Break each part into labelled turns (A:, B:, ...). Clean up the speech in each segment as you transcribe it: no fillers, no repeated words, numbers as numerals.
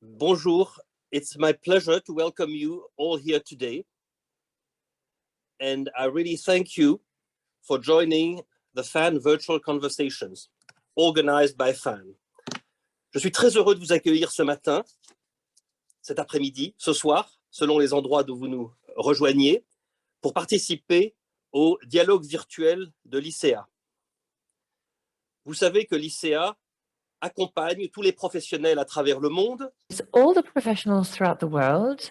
A: Bonjour, it's my pleasure to welcome you all here today. And I really thank you for joining the FAN Virtual Conversations, organized by FAN. Je suis très heureux de vous accueillir ce matin, cet après-midi, ce soir, selon les endroits d'où vous nous rejoignez, pour participer au dialogue virtuel de l'ICA. Vous savez que l'ICA accompagne tous les professionnels à travers le monde.
B: All the professionals throughout the world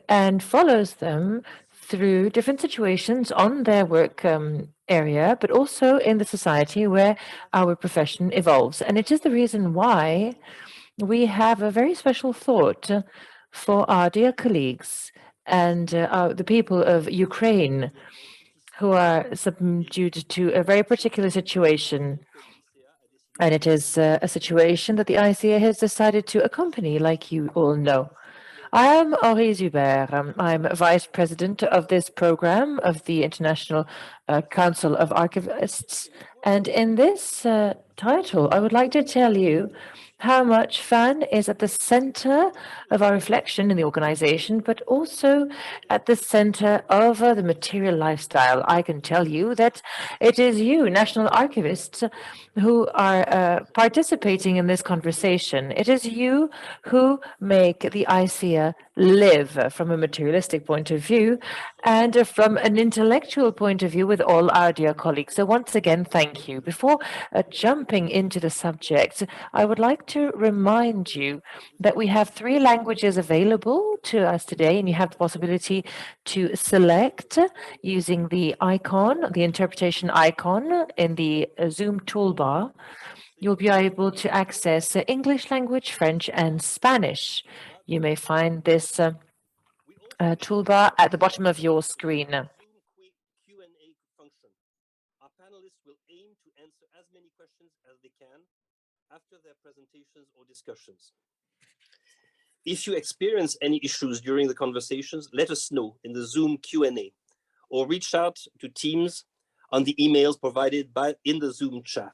B: and follows them through different situations on their work area, but also in the society where our profession evolves. And it is the reason why we have a very special thought for our dear colleagues and the people of Ukraine who are subdued to a very particular situation. And it is a situation that the ICA has decided to accompany, like you all know. I am Henri Zuber. I'm Vice President of this program of the International Council of Archivists. And in this title, I would like to tell you how much FAN is at the center of our reflection in the organization, but also at the center of the material lifestyle. I can tell you that it is you, National Archivists, who are participating in this conversation. It is you who make the ICA live from a materialistic point of view and from an intellectual point of view with all our dear colleagues. So once again, thank you. Before jumping into the subject, I would like to remind you that we have 3 languages available to us today, and you have the possibility to select using the icon, the interpretation icon in the Zoom toolbar. You'll be able to access English language, French, and Spanish. You may find this toolbar at the bottom of your screen.
A: Q&A function. Our panelists will aim to answer as many questions as they can after their presentations or discussions. If you experience any issues during the conversations, let us know in the Zoom Q&A or reach out to Teams on the emails provided in the Zoom chat.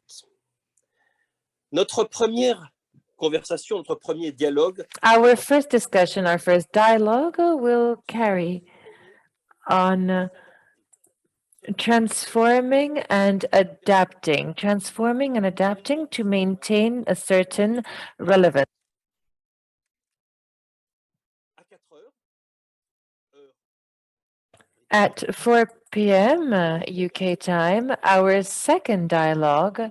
A: Notre première conversation, notre premier dialogue.
B: Our first discussion, our first dialogue will carry on transforming and adapting to maintain a certain relevance. At 4 p.m. UK time, our second dialogue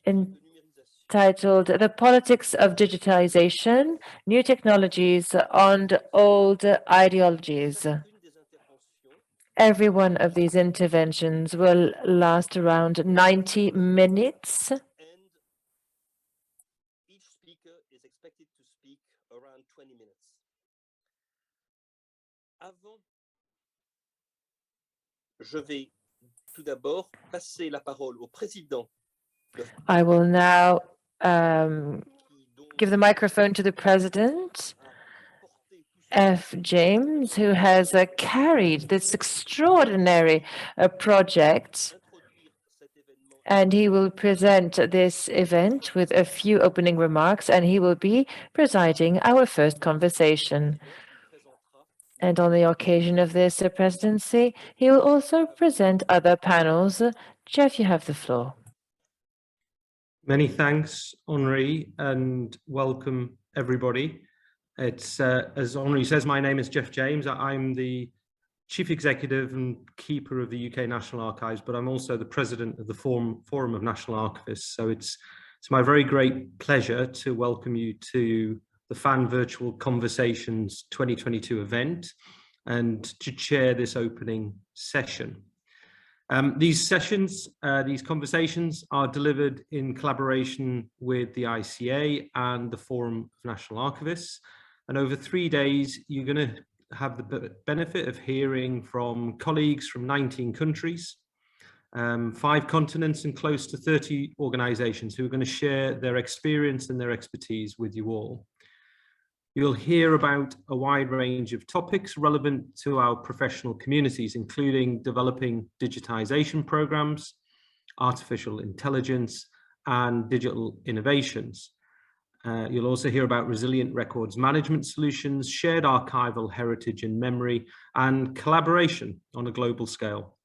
B: entitled The Politics of Digitization, New Technologies and Old Ideologies. Every one of these interventions will last around 90 minutes.
A: And each speaker is expected to speak around 20 minutes. Avant, je vais tout d'abord passer la parole au président.
B: I will now give the microphone to the president, F. James, who has carried this extraordinary project, and he will present this event with a few opening remarks, and he will be presiding our first conversation. And on the occasion of this presidency, he will also present other panels. Jeff, you have the floor.
C: Many thanks, Henri, and welcome everybody. It's as Henri says, my name is Jeff James. I'm the Chief Executive and Keeper of the UK National Archives, but I'm also the President of the Forum of National Archivists. So it's my very great pleasure to welcome you to the FAN Virtual Conversations 2022 event and to chair this opening session. These conversations are delivered in collaboration with the ICA and the Forum of National Archivists. And over 3 days, you're going to have the benefit of hearing from colleagues from 19 countries, 5 continents, and close to 30 organizations who are going to share their experience and their expertise with you all. You'll hear about a wide range of topics relevant to our professional communities, including developing digitization programs, artificial intelligence, and digital innovations. You'll also hear about resilient records management solutions, shared archival heritage and memory, and collaboration on a global scale.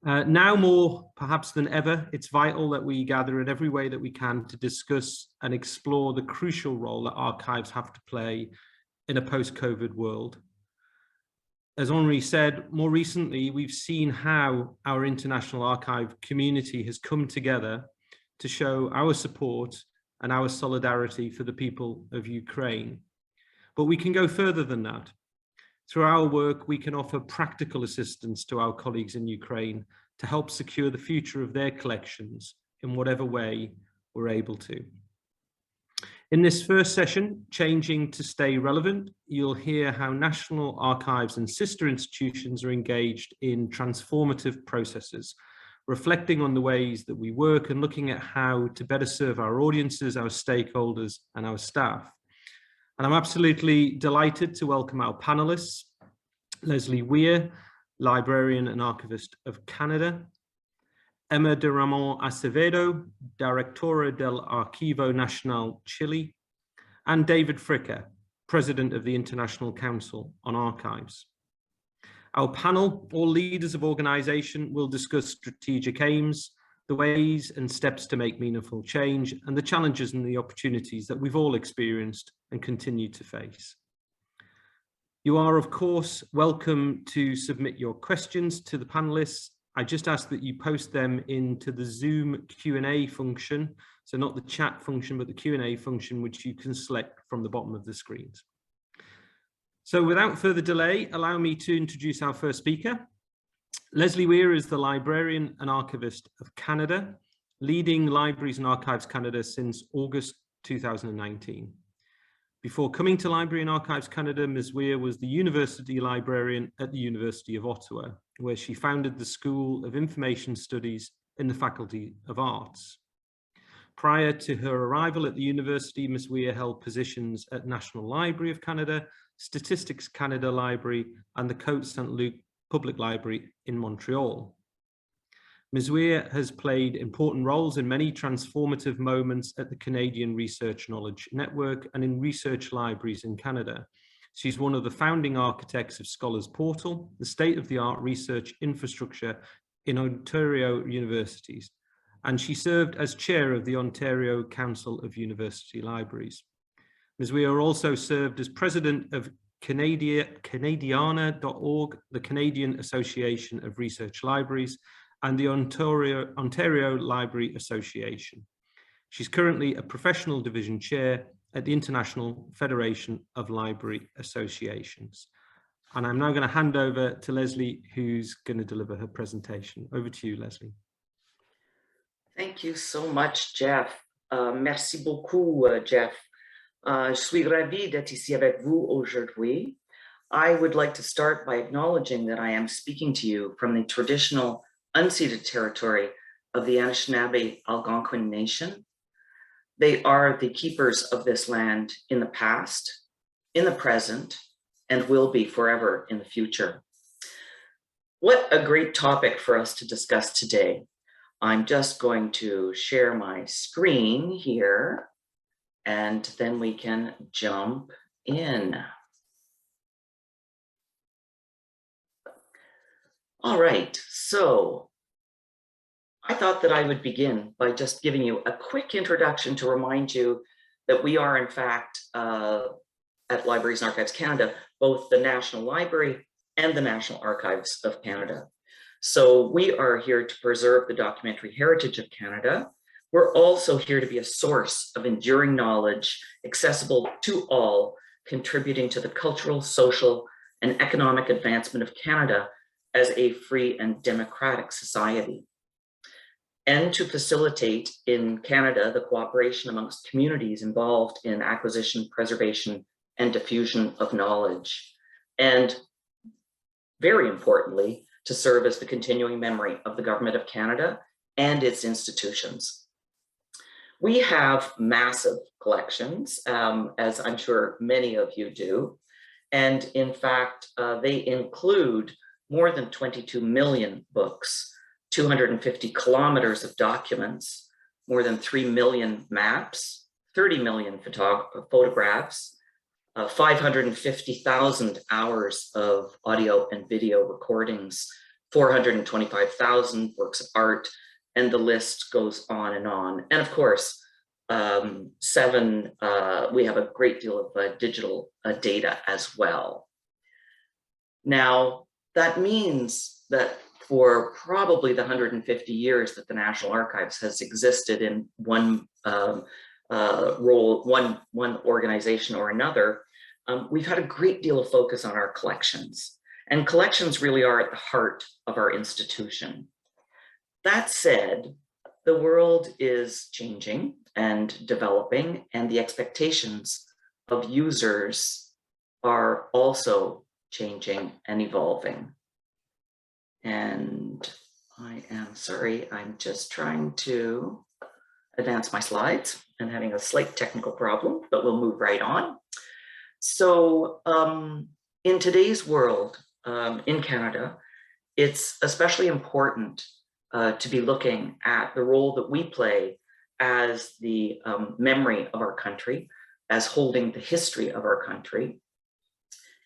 C: Now more perhaps than ever, it's vital that we gather in every way that we can to discuss and explore the crucial role that archives have to play in a post-COVID world. As Henri said, more recently, we've seen how our international archive community has come together to show our support and our solidarity for the people of Ukraine. But we can go further than that. Through our work, we can offer practical assistance to our colleagues in Ukraine to help secure the future of their collections in whatever way we're able to. In this first session, Changing to Stay Relevant, you'll hear how national archives and sister institutions are engaged in transformative processes, reflecting on the ways that we work and looking at how to better serve our audiences, our stakeholders, and our staff. And I'm absolutely delighted to welcome our panelists, Leslie Weir, Librarian and Archivist of Canada, Emma de Ramón Acevedo, Directora del Archivo Nacional, Chile, and David Fricker, President of the International Council on Archives. Our panel, all leaders of organization, will discuss strategic aims, the ways and steps to make meaningful change, and the challenges and the opportunities that we've all experienced and continue to face. You are, of course, welcome to submit your questions to the panelists. I just ask that you post them into the Zoom Q&A function, so not the chat function, but the Q&A function, which you can select from the bottom of the screens. So without further delay, allow me to introduce our first speaker. Leslie Weir is the Librarian and Archivist of Canada, leading Libraries and Archives Canada since August 2019. Before coming to Library and Archives Canada, Ms. Weir was the University Librarian at the University of Ottawa, where she founded the School of Information Studies in the Faculty of Arts. Prior to her arrival at the university, Ms. Weir held positions at National Library of Canada, Statistics Canada Library, and the Côte Saint-Luc Public Library in Montreal. Ms. Weir has played important roles in many transformative moments at the Canadian Research Knowledge Network and in research libraries in Canada. She's one of the founding architects of Scholars Portal, the state-of-the-art research infrastructure in Ontario universities, and she served as chair of the Ontario Council of University Libraries. Ms. Weir also served as president of Canadiana.org, the Canadian Association of Research Libraries, and the Ontario Library Association. She's currently a professional division chair at the International Federation of Library Associations. And I'm now going to hand over to Leslie, who's going to deliver her presentation. Over to you, Leslie.
D: Thank you so much, Jeff. Merci beaucoup, Jeff. Je suis ravie d'être ici avec vous aujourd'hui. I would like to start by acknowledging that I am speaking to you from the traditional unceded territory of the Anishinaabe Algonquin Nation. They are the keepers of this land in the past, in the present, and will be forever in the future. What a great topic for us to discuss today. I'm just going to share my screen here, and then we can jump in. All right, so I thought that I would begin by just giving you a quick introduction to remind you that we are, in fact, at Libraries and Archives Canada, both the National Library and the National Archives of Canada. So we are here to preserve the documentary heritage of Canada. We're also here to be a source of enduring knowledge, accessible to all, contributing to the cultural, social, and economic advancement of Canada as a free and democratic society, and to facilitate in Canada the cooperation amongst communities involved in acquisition, preservation, and diffusion of knowledge, and very importantly, to serve as the continuing memory of the Government of Canada and its institutions. We have massive collections, as I'm sure many of you do, and in fact, they include more than 22 million books, 250 kilometers of documents, more than 3 million maps, 30 million photographs, 550,000 hours of audio and video recordings, 425,000 works of art, and the list goes on. And of course, we have a great deal of digital data as well. Now, that means that for probably the 150 years that the National Archives has existed in one role, one organization or another, we've had a great deal of focus on our collections. And collections really are at the heart of our institution. That said, the world is changing and developing, and the expectations of users are also changing and evolving. And I am sorry, I'm just trying to advance my slides and having a slight technical problem, but we'll move right on. So in today's world, in Canada, it's especially important to be looking at the role that we play as the memory of our country, as holding the history of our country,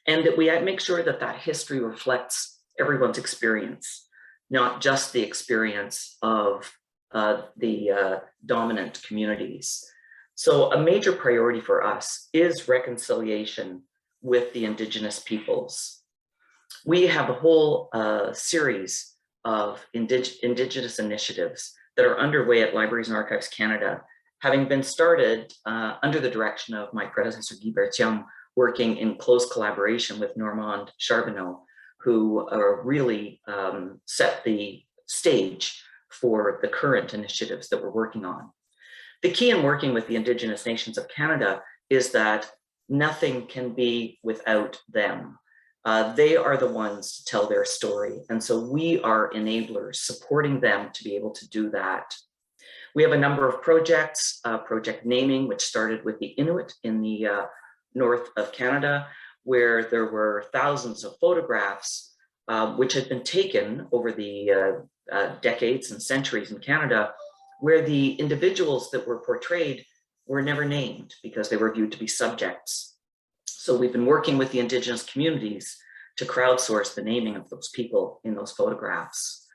D: and that we make sure that that history reflects everyone's experience, not just the experience of the dominant communities. So a major priority for us is reconciliation with the Indigenous peoples. We have a whole series of Indigenous initiatives that are underway at Libraries and Archives Canada, having been started under the direction of my predecessor, Guy Berthiaume, working in close collaboration with Ramón, who really set the stage for the current initiatives that we're working on. The key in working with the Indigenous nations of Canada is that nothing can be without them. They are the ones to tell their story. And so we are enablers, supporting them to be able to do that. We have a number of projects, project naming, which started with the Inuit in the north of Canada, where there were thousands of photographs which had been taken over the decades and centuries in Canada, where the individuals that were portrayed were never named because they were viewed to be subjects. So we've been working with the Indigenous communities to crowdsource the naming of those people in those photographs.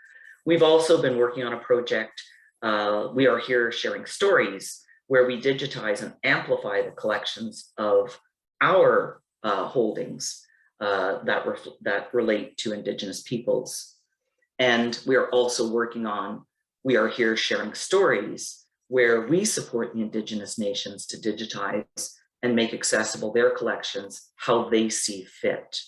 D: We've also been working on a project, We Are Here Sharing Stories, where we digitize and amplify the collections of our holdings that relate to Indigenous peoples. And we are also working on We Are Here Sharing Stories, where we support the Indigenous nations to digitize and make accessible their collections how they see fit.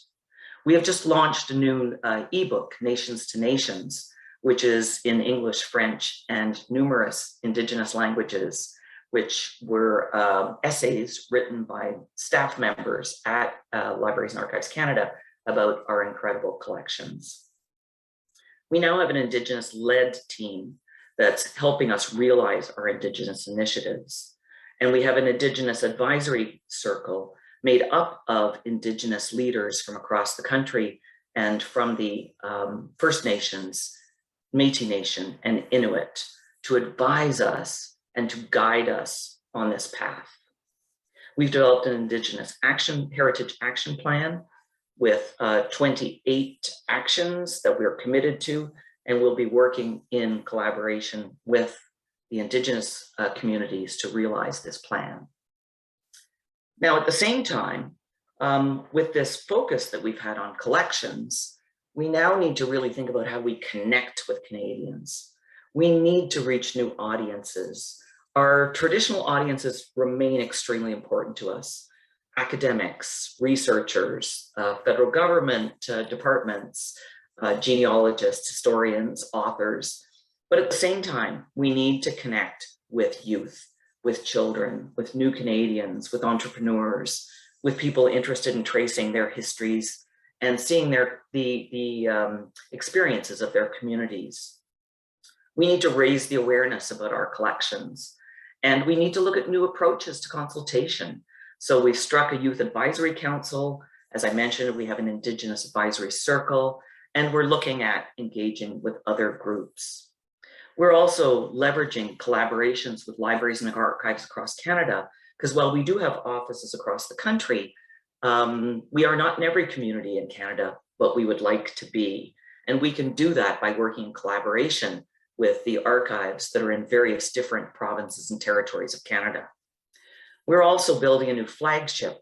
D: We have just launched a new ebook, Nations to Nations, which is in English, French, and numerous Indigenous languages, which were essays written by staff members at Libraries and Archives Canada about our incredible collections. We now have an Indigenous-led team that's helping us realize our Indigenous initiatives. And we have an Indigenous advisory circle made up of Indigenous leaders from across the country and from the First Nations, Métis Nation, and Inuit to advise us and to guide us on this path. We've developed an Indigenous Heritage Action Plan with 28 actions that we're committed to, and we'll be working in collaboration with the Indigenous communities to realize this plan. Now, at the same time, with this focus that we've had on collections, we now need to really think about how we connect with Canadians. We need to reach new audiences. Our traditional audiences remain extremely important to us. Academics, researchers, federal government departments, genealogists, historians, authors. But at the same time, we need to connect with youth, with children, with new Canadians, with entrepreneurs, with people interested in tracing their histories and seeing the experiences of their communities. We need to raise the awareness about our collections, and we need to look at new approaches to consultation. So we've struck a Youth Advisory Council. As I mentioned, we have an Indigenous Advisory Circle, and we're looking at engaging with other groups. We're also leveraging collaborations with libraries and archives across Canada, because while we do have offices across the country, we are not in every community in Canada, but we would like to be. And we can do that by working in collaboration with the archives that are in various different provinces and territories of Canada. We're also building a new flagship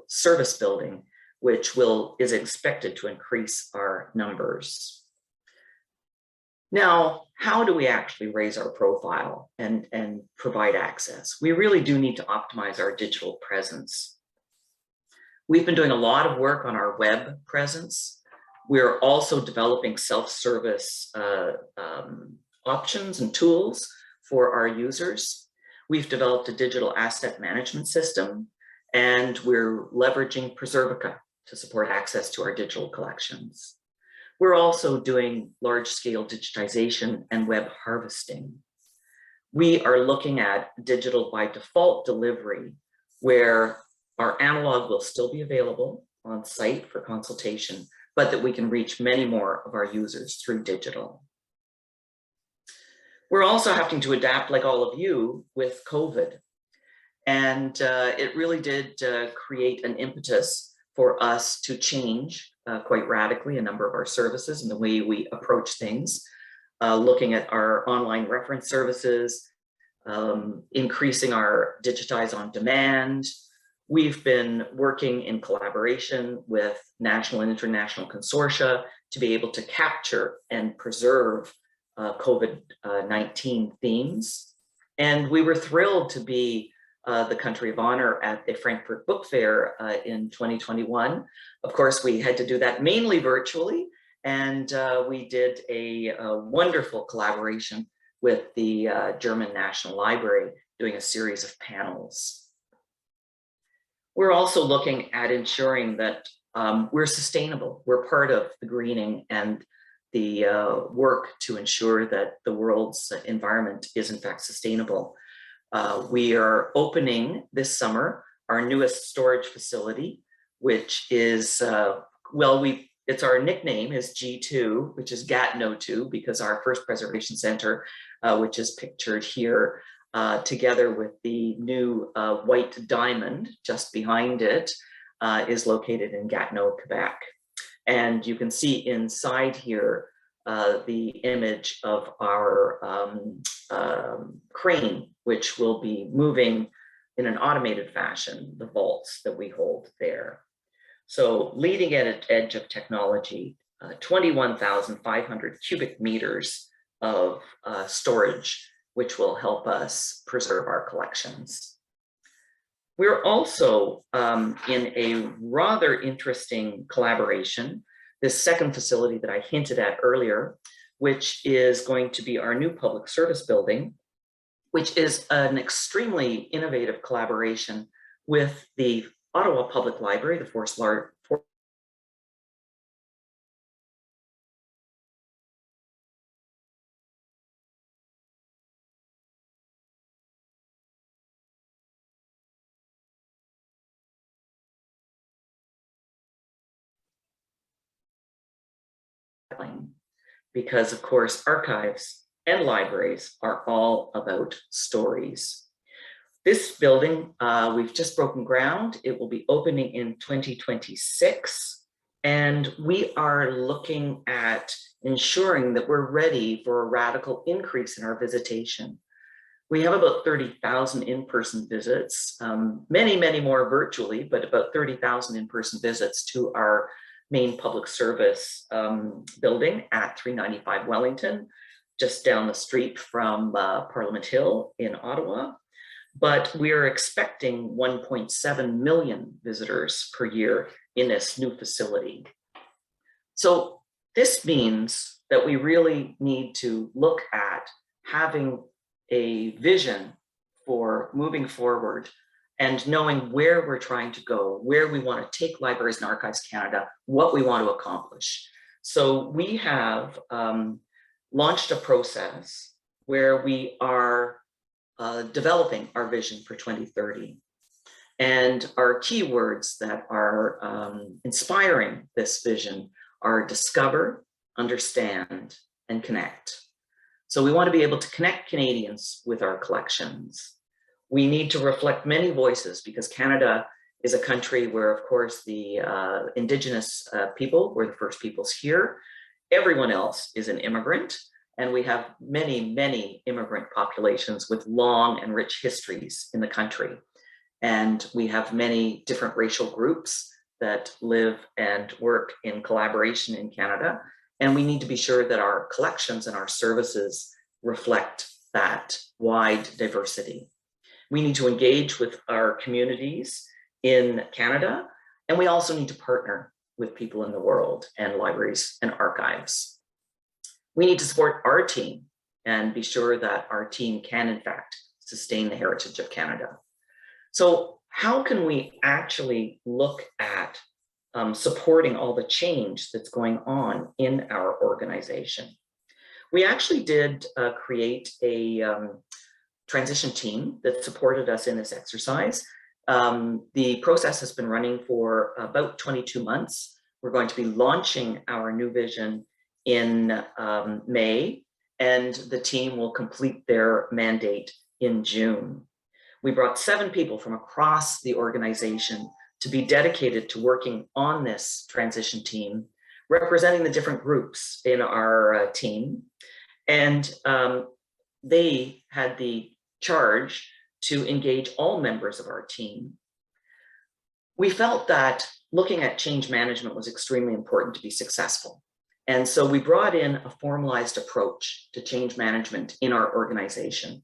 D: service building, which is expected to increase our numbers. Now, how do we actually raise our profile and provide access? We really do need to optimize our digital presence. We've been doing a lot of work on our web presence. We're also developing self-service options and tools for our users. We've developed a digital asset management system, and we're leveraging Preservica to support access to our digital collections. We're also doing large-scale digitization and web harvesting. We are looking at digital by default delivery, where our analog will still be available on site for consultation, but that we can reach many more of our users through digital. We're also having to adapt, like all of you, with COVID. And it really did create an impetus for us to change quite radically a number of our services and the way we approach things, looking at our online reference services, increasing our digitize on demand. We've been working in collaboration with national and international consortia to be able to capture and preserve COVID-19 themes. And we were thrilled to be the country of honor at the Frankfurt Book Fair in 2021. Of course, we had to do that mainly virtually, and we did a wonderful collaboration with the German National Library, doing a series of panels. We're also looking at ensuring that we're sustainable. We're part of the greening and the work to ensure that the world's environment is in fact sustainable. We are opening this summer our newest storage facility, which is, it's our nickname is G2, which is Gatineau 2, because our first preservation center, which is pictured here, together with the new White Diamond just behind it, is located in Gatineau, Quebec. And you can see inside here the image of our crane, which will be moving in an automated fashion, the vaults that we hold there. So leading edge of technology, 21,500 cubic meters of storage, which will help us preserve our collections. We're also in a rather interesting collaboration, this second facility that I hinted at earlier, which is going to be our new public service building, which is an extremely innovative collaboration with the Ottawa Public Library, the fourth because of course archives and libraries are all about stories. This building, we've just broken ground. It will be opening in 2026. And we are looking at ensuring that we're ready for a radical increase in our visitation. We have about 30,000 in-person visits, many, many more virtually, but about 30,000 in-person visits to our main public service building at 395 Wellington, just down the street from Parliament Hill in Ottawa. But we're expecting 1.7 million visitors per year in this new facility. So this means that we really need to look at having a vision for moving forward and knowing where we're trying to go, where we want to take Libraries and Archives Canada, what we want to accomplish. So we have launched a process where we are developing our vision for 2030. And our keywords that are inspiring this vision are discover, understand, and connect. So we want to be able to connect Canadians with our collections. We need to reflect many voices because Canada is a country where, of course, the Indigenous people were the first peoples here. Everyone else is an immigrant, and we have many, many immigrant populations with long and rich histories in the country. And we have many different racial groups that live and work in collaboration in Canada. And we need to be sure that our collections and our services reflect that wide diversity. We need to engage with our communities in Canada, and we also need to partner with people in the world and libraries and archives. We need to support our team and be sure that our team can, in fact, sustain the heritage of Canada. So how can we actually look at supporting all the change that's going on in our organization? We actually did create a transition team that supported us in this exercise. The process has been running for about 22 months. We're going to be launching our new vision in May, and the team will complete their mandate in June. We brought 7 people from across the organization to be dedicated to working on this transition team, representing the different groups in our team. And they had the charge to engage all members of our team. We felt that looking at change management was extremely important to be successful. And so we brought in a formalized approach to change management in our organization.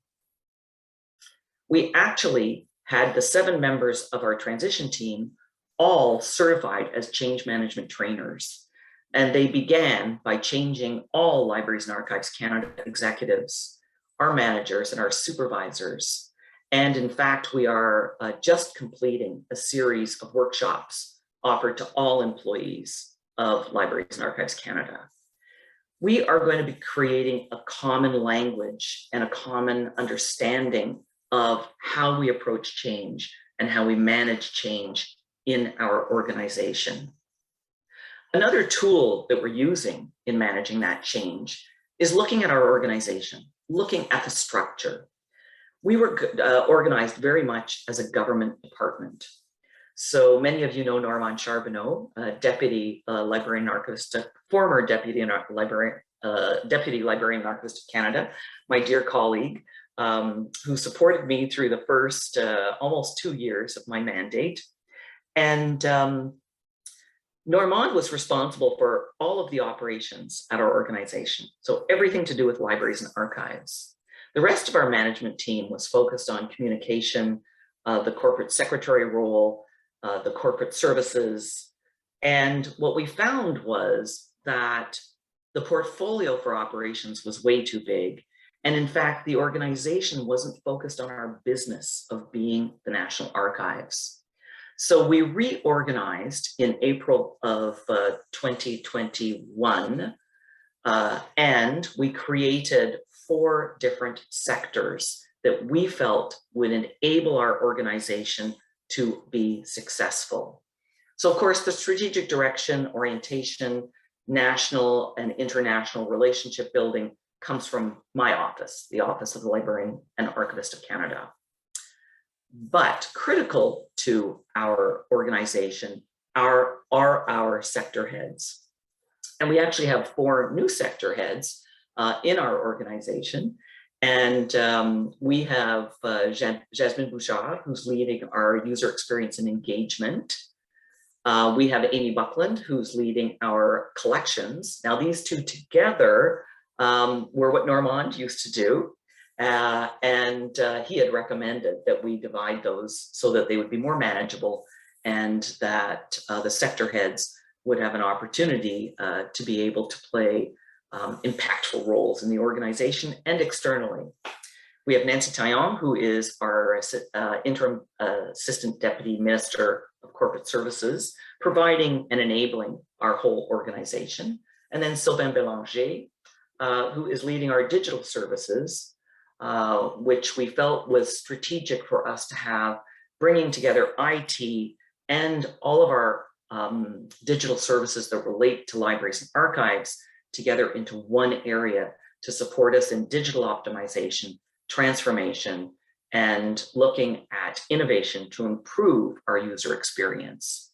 D: We actually had the 7 members of our transition team all certified as change management trainers. And they began by changing all Libraries and Archives Canada executives, our managers and our supervisors. And in fact, we are just completing a series of workshops offered to all employees of Libraries and Archives Canada. We are going to be creating a common language and a common understanding of how we approach change and how we manage change in our organization. Another tool that we're using in managing that change is looking at our organization, looking at the structure. We were organized very much as a government department. So many of you know Ramón Charbonneau, Deputy Librarian Archivist, former Deputy Librarian Archivist of Canada, my dear colleague, who supported me through the first almost 2 years of my mandate. And Ramón was responsible for all of the operations at our organization. So everything to do with libraries and archives. The rest of our management team was focused on communication, the corporate secretary role, the corporate services. And what we found was that the portfolio for operations was way too big. And in fact, the organization wasn't focused on our business of being the National Archives. So we reorganized in April of 2021, and we created 4 different sectors that we felt would enable our organization to be successful. So of course, the strategic direction, orientation, national and international relationship building comes from my office, the Office of the Librarian and Archivist of Canada. But critical to our organization are our sector heads. And we actually have 4 new sector heads in our organization. And we have Jasmine Bouchard, who's leading our user experience and engagement. We have Amy Buckland, who's leading our collections. Now, these 2 together were what Ramón used to do. And he had recommended that we divide those so that they would be more manageable and that the sector heads would have an opportunity to be able to play impactful roles in the organization and externally. We have Nancy Taillon, who is our interim Assistant Deputy Minister of Corporate Services, providing and enabling our whole organization. And then Sylvain Bélanger, who is leading our digital services, which we felt was strategic for us to have, bringing together IT and all of our digital services that relate to libraries and archives together into one area to support us in digital optimization, transformation, and looking at innovation to improve our user experience.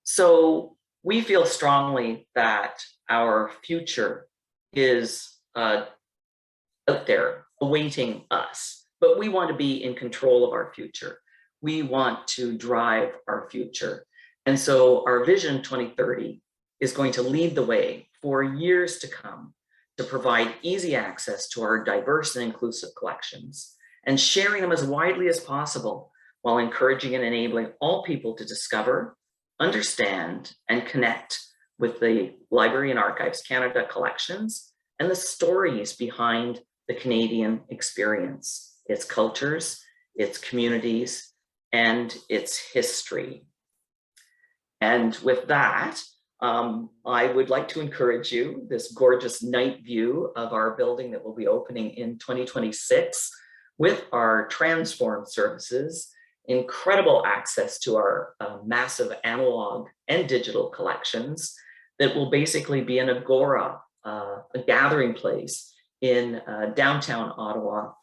D: So we feel strongly that our future is out there awaiting us, but we want to be in control of our future. We want to drive our future. And so our Vision 2030 is going to lead the way for years to come to provide easy access to our diverse and inclusive collections and sharing them as widely as possible while encouraging and enabling all people to discover, understand, and connect with the Library and Archives Canada collections and the stories behind the Canadian experience, its cultures, its communities, and its history. And with that, I would like to encourage you, this gorgeous night view of our building that will be opening in 2026 with our transform services, incredible access to our massive analog and digital collections that will basically be an agora, a gathering place in downtown Ottawa.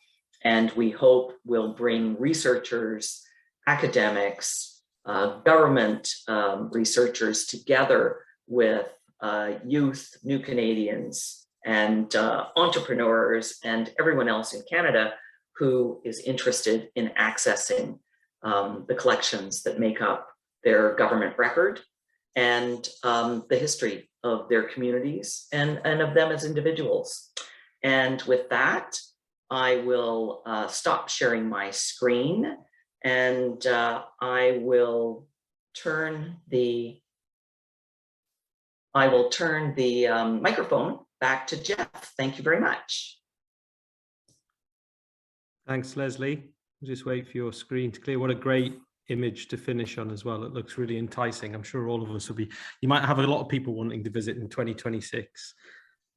D: And we hope will bring researchers, academics, government researchers together with youth, new Canadians, and entrepreneurs, and everyone else in Canada who is interested in accessing the collections that make up their government record and the history of their communities and of them as individuals. And with that, I will stop sharing my screen, and I will turn the microphone back to Jeff. Thank you very much.
C: Thanks, Leslie. Just wait for your screen to clear. What a great image to finish on as well. It looks really enticing. I'm sure all of us will be, you might have a lot of people wanting to visit in 2026.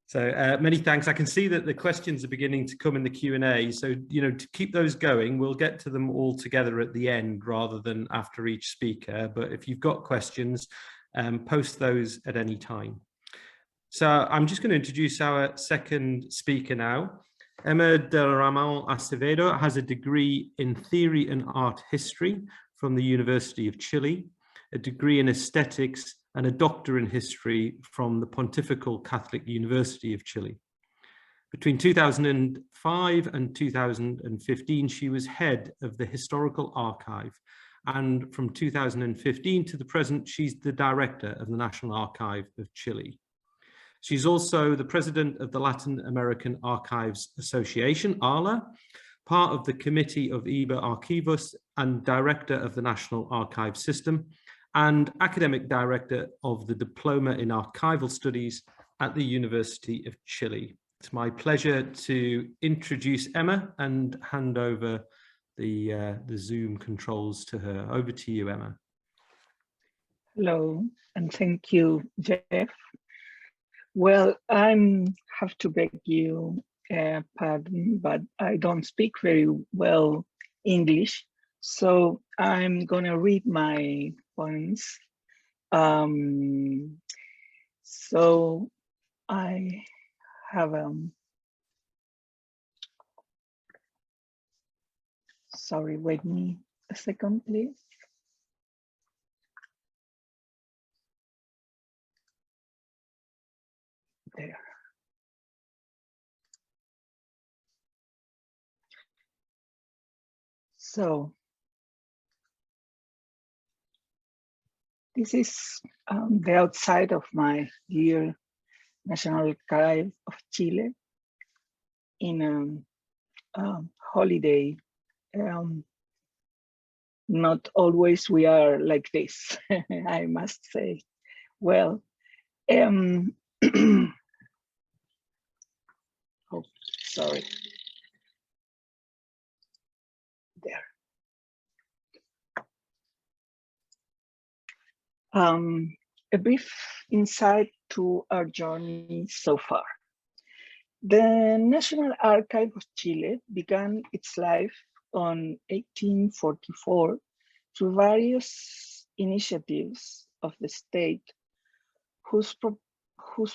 C: So many thanks. I can see that the questions are beginning to come in the Q&A. So, to keep those going, we'll get to them all together at the end rather than after each speaker. But if you've got questions, post those at any time. So I'm just going to introduce our second speaker now. Emma del Ramón Acevedo has a degree in Theory and Art History from the University of Chile, a degree in Aesthetics, and a doctor in history from the Pontifical Catholic University of Chile. Between 2005 and 2015, she was head of the Historical Archive, and from 2015 to the present, she's the director of the National Archive of Chile. She's also the president of the Latin American Archives Association, ALA, part of the committee of IBA Archivist, and director of the National Archive System, and academic director of the Diploma in Archival Studies at the University of Chile. It's my pleasure to introduce Emma and hand over the Zoom controls to her. Over to you, Emma.
E: Hello, and thank you, Jeff. Well, I have to beg you pardon, but I don't speak very well English, so I'm gonna read my points. So I have sorry, wait me a second, please. There. So this is the outside of my dear National Archive of Chile in a holiday. Not always we are like this, I must say. Well, oh, sorry. There. A brief insight to our journey so far. The National Archive of Chile began its life on 1844 through various initiatives of the state whose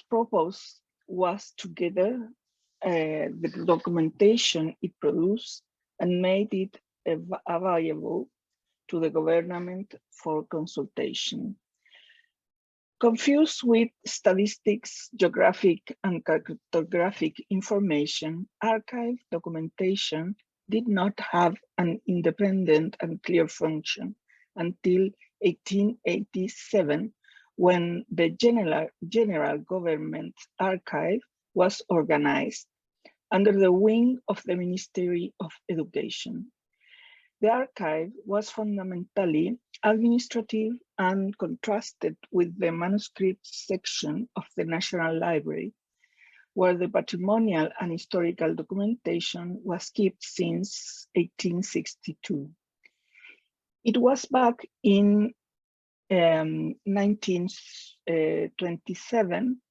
E: purpose was together the documentation it produced and made it available to the government for consultation. Confused with statistics, geographic, and cartographic information, archive documentation did not have an independent and clear function until 1887, when the General Government Archive was organized under the wing of the Ministry of Education. The archive was fundamentally administrative and contrasted with the manuscripts section of the National Library, where the patrimonial and historical documentation was kept since 1862. It was back in 1927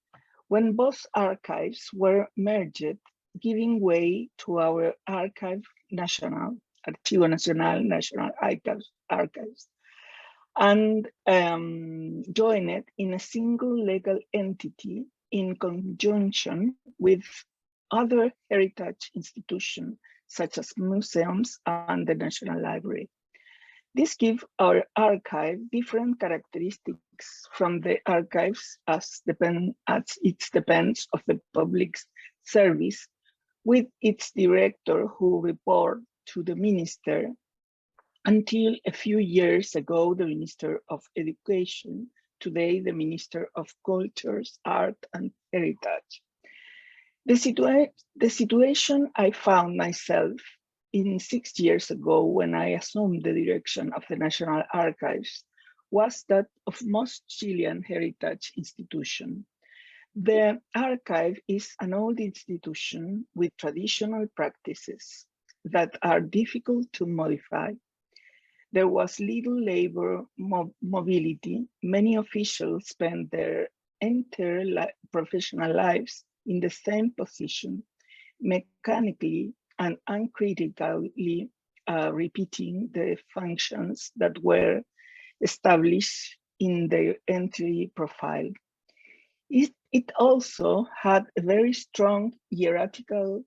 E: when both archives were merged, giving way to our Archive Nacional, Archivo Nacional, National Archives, and joined in a single legal entity in conjunction with other heritage institutions such as museums and the National Library. This gives our archive different characteristics from the archives as it depends of the public service, with its director who report to the minister. Until a few years ago, the Minister of Education, today the Minister of Cultures, Art and Heritage. The situation I found myself in 6 years ago when I assumed the direction of the National Archives was that of most Chilean heritage institutions. The archive is an old institution with traditional practices that are difficult to modify. There was little labor mobility. Many officials spent their entire professional lives in the same position, mechanically and uncritically repeating the functions that were established in the entry profile. It also had a very strong hierarchical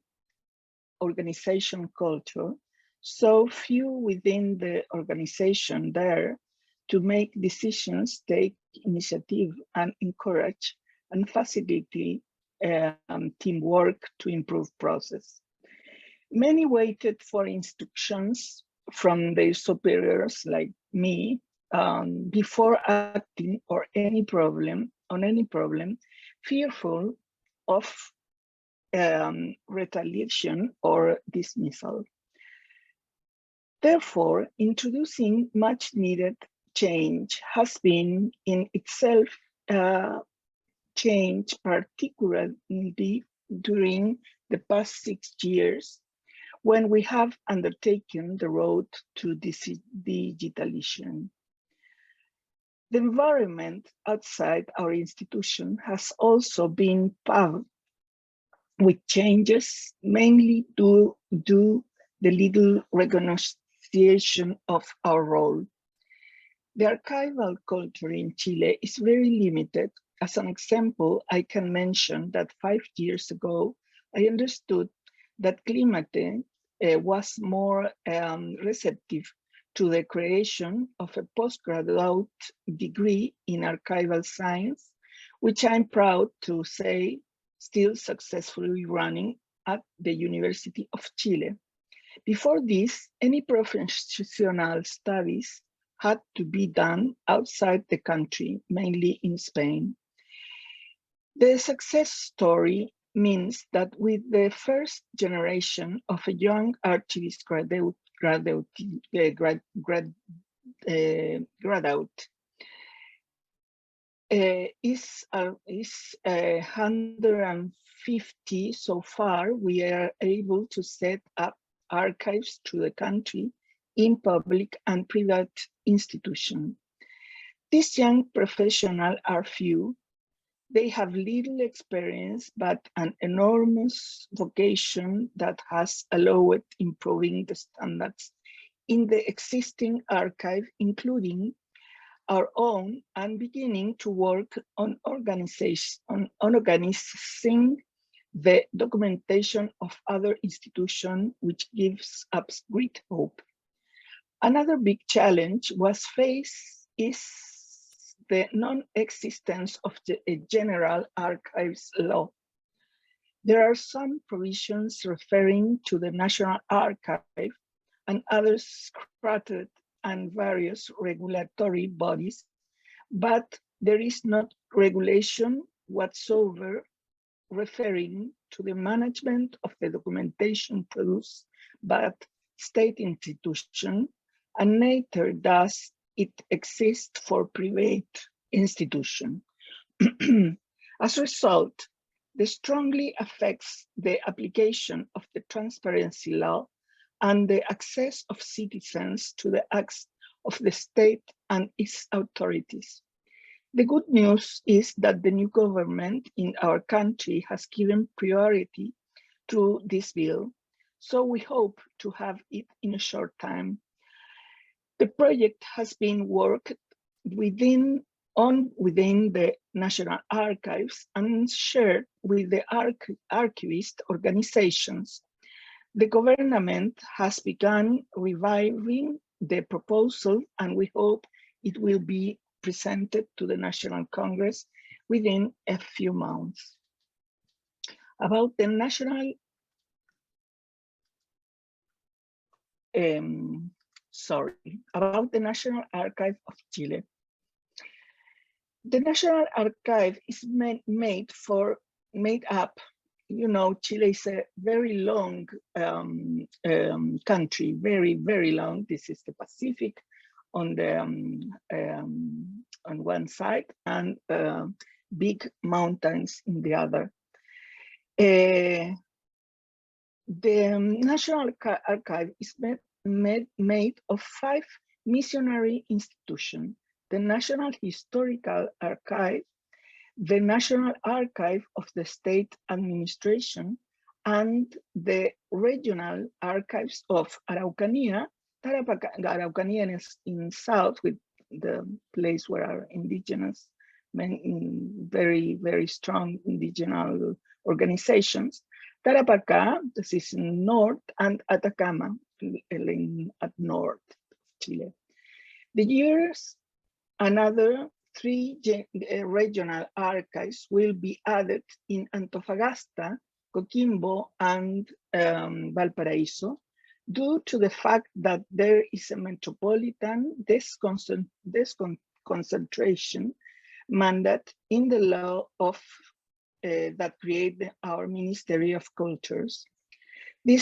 E: organization culture, so few within the organization there to make decisions, take initiative, and encourage and facilitate teamwork to improve process. Many waited for instructions from their superiors like me before acting on any problem, fearful of retaliation or dismissal. Therefore, introducing much needed change has been in itself change, particularly during the past 6 years, when we have undertaken the road to digitalization. The environment outside our institution has also been paved with changes, mainly due to the little recognition of our role. The archival culture in Chile is very limited. As an example, I can mention that 5 years ago, I understood that Climate was more receptive to the creation of a postgraduate degree in archival science, which I'm proud to say still successfully running at the University of Chile. Before this, any professional studies had to be done outside the country, mainly in Spain. The success story means that with the first generation of a young archivist graduate is 150 so far. We are able to set up archives through the country in public and private institutions. These young professionals are few. They have little experience, but an enormous vocation that has allowed improving the standards in the existing archive, including our own and beginning to work on organizing the documentation of other institutions, which gives us great hope. Another big challenge is the non-existence of a general archives law. There are some provisions referring to the National Archive and other scattered and various regulatory bodies, but there is not regulation whatsoever referring to the management of the documentation produced by state institutions, and neither does it exist for private institutions. As a result, this strongly affects the application of the transparency law and the access of citizens to the acts of the state and its authorities. The good news is that the new government in our country has given priority to this bill, so we hope to have it in a short time. The project has been worked within the National Archives and shared with the Archivist organizations. The government has begun reviving the proposal, and we hope it will be presented to the National Congress within a few months. About the National Archive of Chile. The National Archive is made up. You know, Chile is a very long country, very, very long. This is the Pacific on the on one side and big mountains in the other. The National Archive is made of 5 missionary institutions: the National Historical Archive, the National Archive of the State Administration, and the Regional Archives of Araucanía. Araucanía is in south, with the place where our indigenous, very, very strong indigenous organizations. Tarapacá, this is in north, and Atacama at north Chile. The years, another 3 regional archives will be added in Antofagasta, Coquimbo, and Valparaíso, due to the fact that there is a metropolitan concentration mandate in the law of that create our Ministry of Cultures. To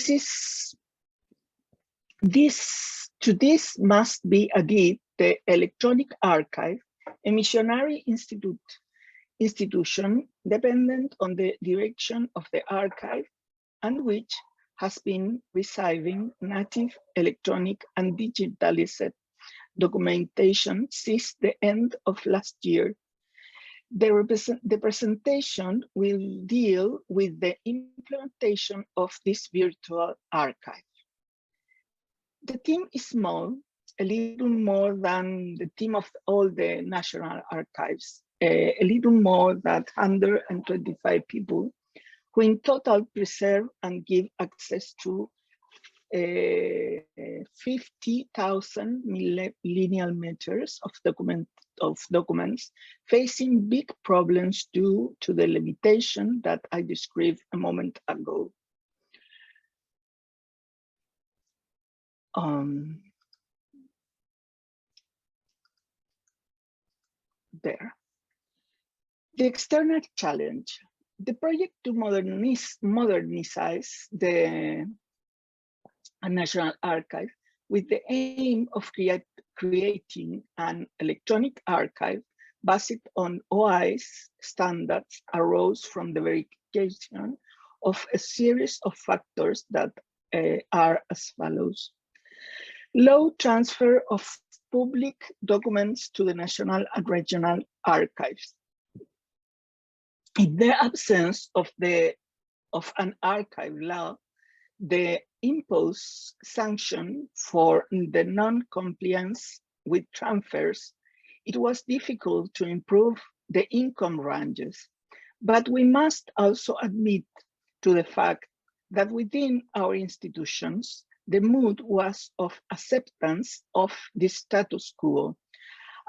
E: this must be added the Electronic Archive, a missionary institution dependent on the direction of the archive, and which has been receiving native electronic and digitalized documentation since the end of last year. The presentation will deal with the implementation of this virtual archive. The team is small, a little more than the team of all the National Archives, a little more than 125 people, who in total preserve and give access to 50,000 lineal meters of documents, facing big problems due to the limitation that I described a moment ago. There. The external challenge. The project to modernize the National Archive with the aim of creating an electronic archive based on OI's standards arose from the verification of a series of factors that are as follows. Low transfer of public documents to the National and Regional Archives. In the absence of an archive law, the imposed sanction for the non-compliance with transfers it was difficult to improve the income ranges, but we must also admit to the fact that within our institutions, the mood was of acceptance of the status quo.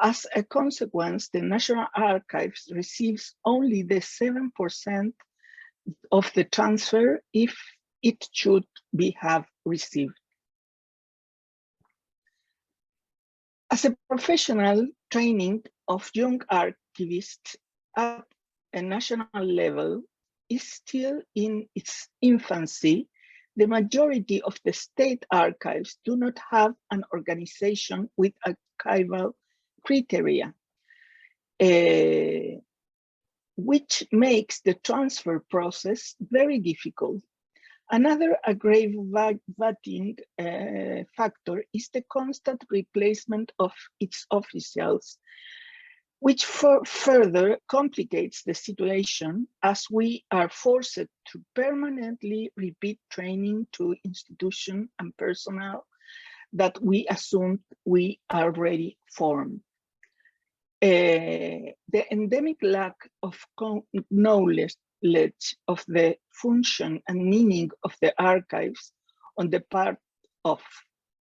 E: As a consequence, the National Archives receives only the 7% of the transfer if it should have received. As a professional training of young archivists at a national level is still in its infancy, the majority of the state archives do not have an organization with archival criteria, which makes the transfer process very difficult. Another aggravating factor is the constant replacement of its officials, which further complicates the situation as we are forced to permanently repeat training to institutions and personnel that we assumed we already formed. The endemic lack of knowledge of the function and meaning of the archives on the part of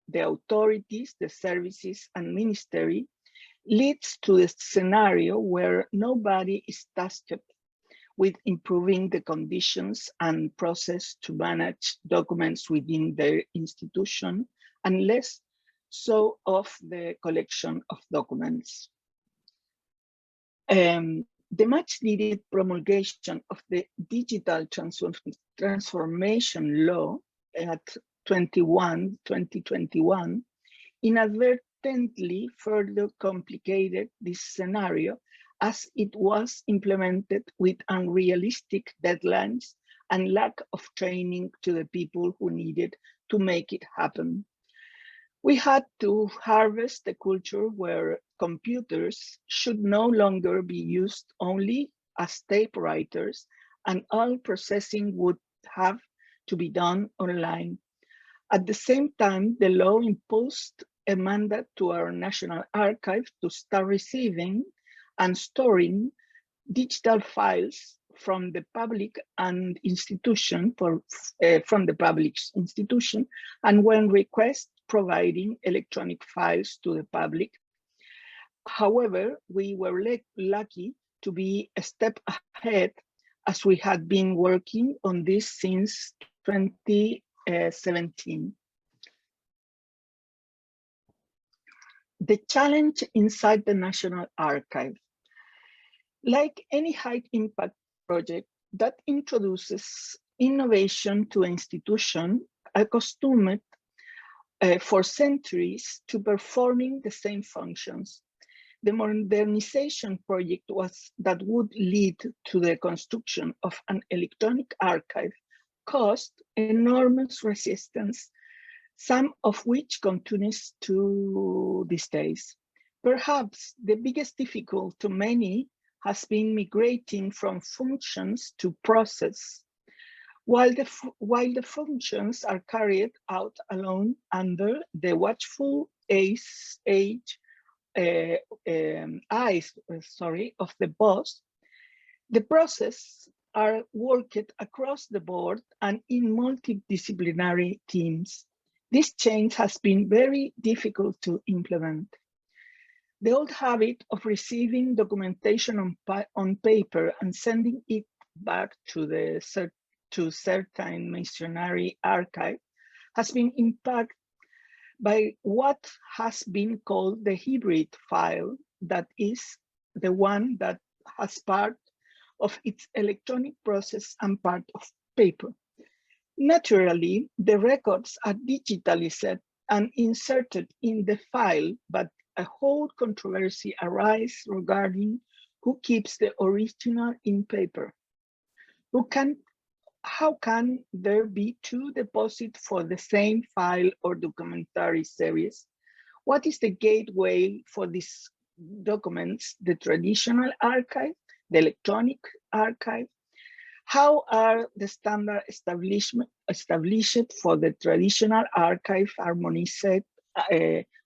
E: the authorities, the services, and ministry leads to the scenario where nobody is tasked with improving the conditions and process to manage documents within their institution, and less so of the collection of documents. The much needed promulgation of the digital transformation law at 2021 inadvertently further complicated this scenario as it was implemented with unrealistic deadlines and lack of training to the people who needed to make it happen. We had to harvest a culture where computers should no longer be used only as typewriters, and all processing would have to be done online. At the same time, the law imposed a mandate to our National Archive to start receiving and storing digital files from the public and institution and when request providing electronic files to the public. However, we were lucky to be a step ahead as we had been working on this since 2017. The challenge inside the National Archive. Like any high impact project that introduces innovation to an institution accustomed for centuries to performing the same functions, the modernization project that would lead to the construction of an electronic archive caused enormous resistance, some of which continues to these days. Perhaps the biggest difficulty to many has been migrating from functions to process. While the functions are carried out alone under the watchful eyes of the boss, the process are worked across the board and in multidisciplinary teams. This change has been very difficult to implement. The old habit of receiving documentation on paper and sending it back to certain missionary archive has been impacted by what has been called the hybrid file, that is the one that has part of its electronic process and part of paper. Naturally, the records are digitalized and inserted in the file, but a whole controversy arises regarding who keeps the original in paper. How can there be two deposits for the same file or documentary series? What is the gateway for these documents, the traditional archive, the electronic archive? How are the standards established for the traditional archive harmonized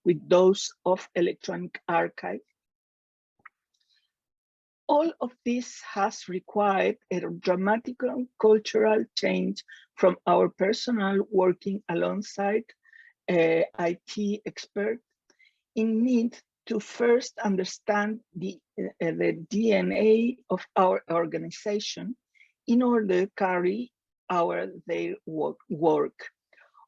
E: with those of electronic archive? all of this has required a dramatic cultural change from our personnel working alongside IT experts in need to first understand the DNA of our organization in order to carry their work.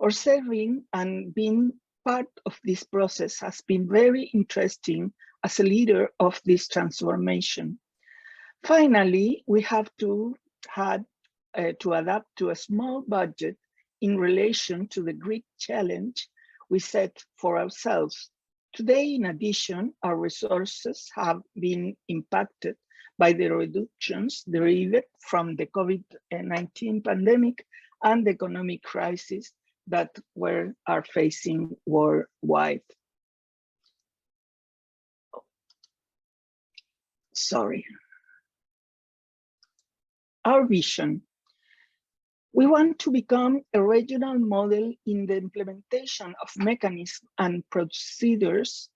E: Observing and being part of this process has been very interesting as a leader of this transformation. Finally, we have to adapt to a small budget in relation to the great challenge we set for ourselves. Today, in addition, our resources have been impacted by the reductions derived from the COVID-19 pandemic and the economic crisis that we are facing worldwide. Sorry. Our vision. We want to become a regional model in the implementation of mechanisms and procedures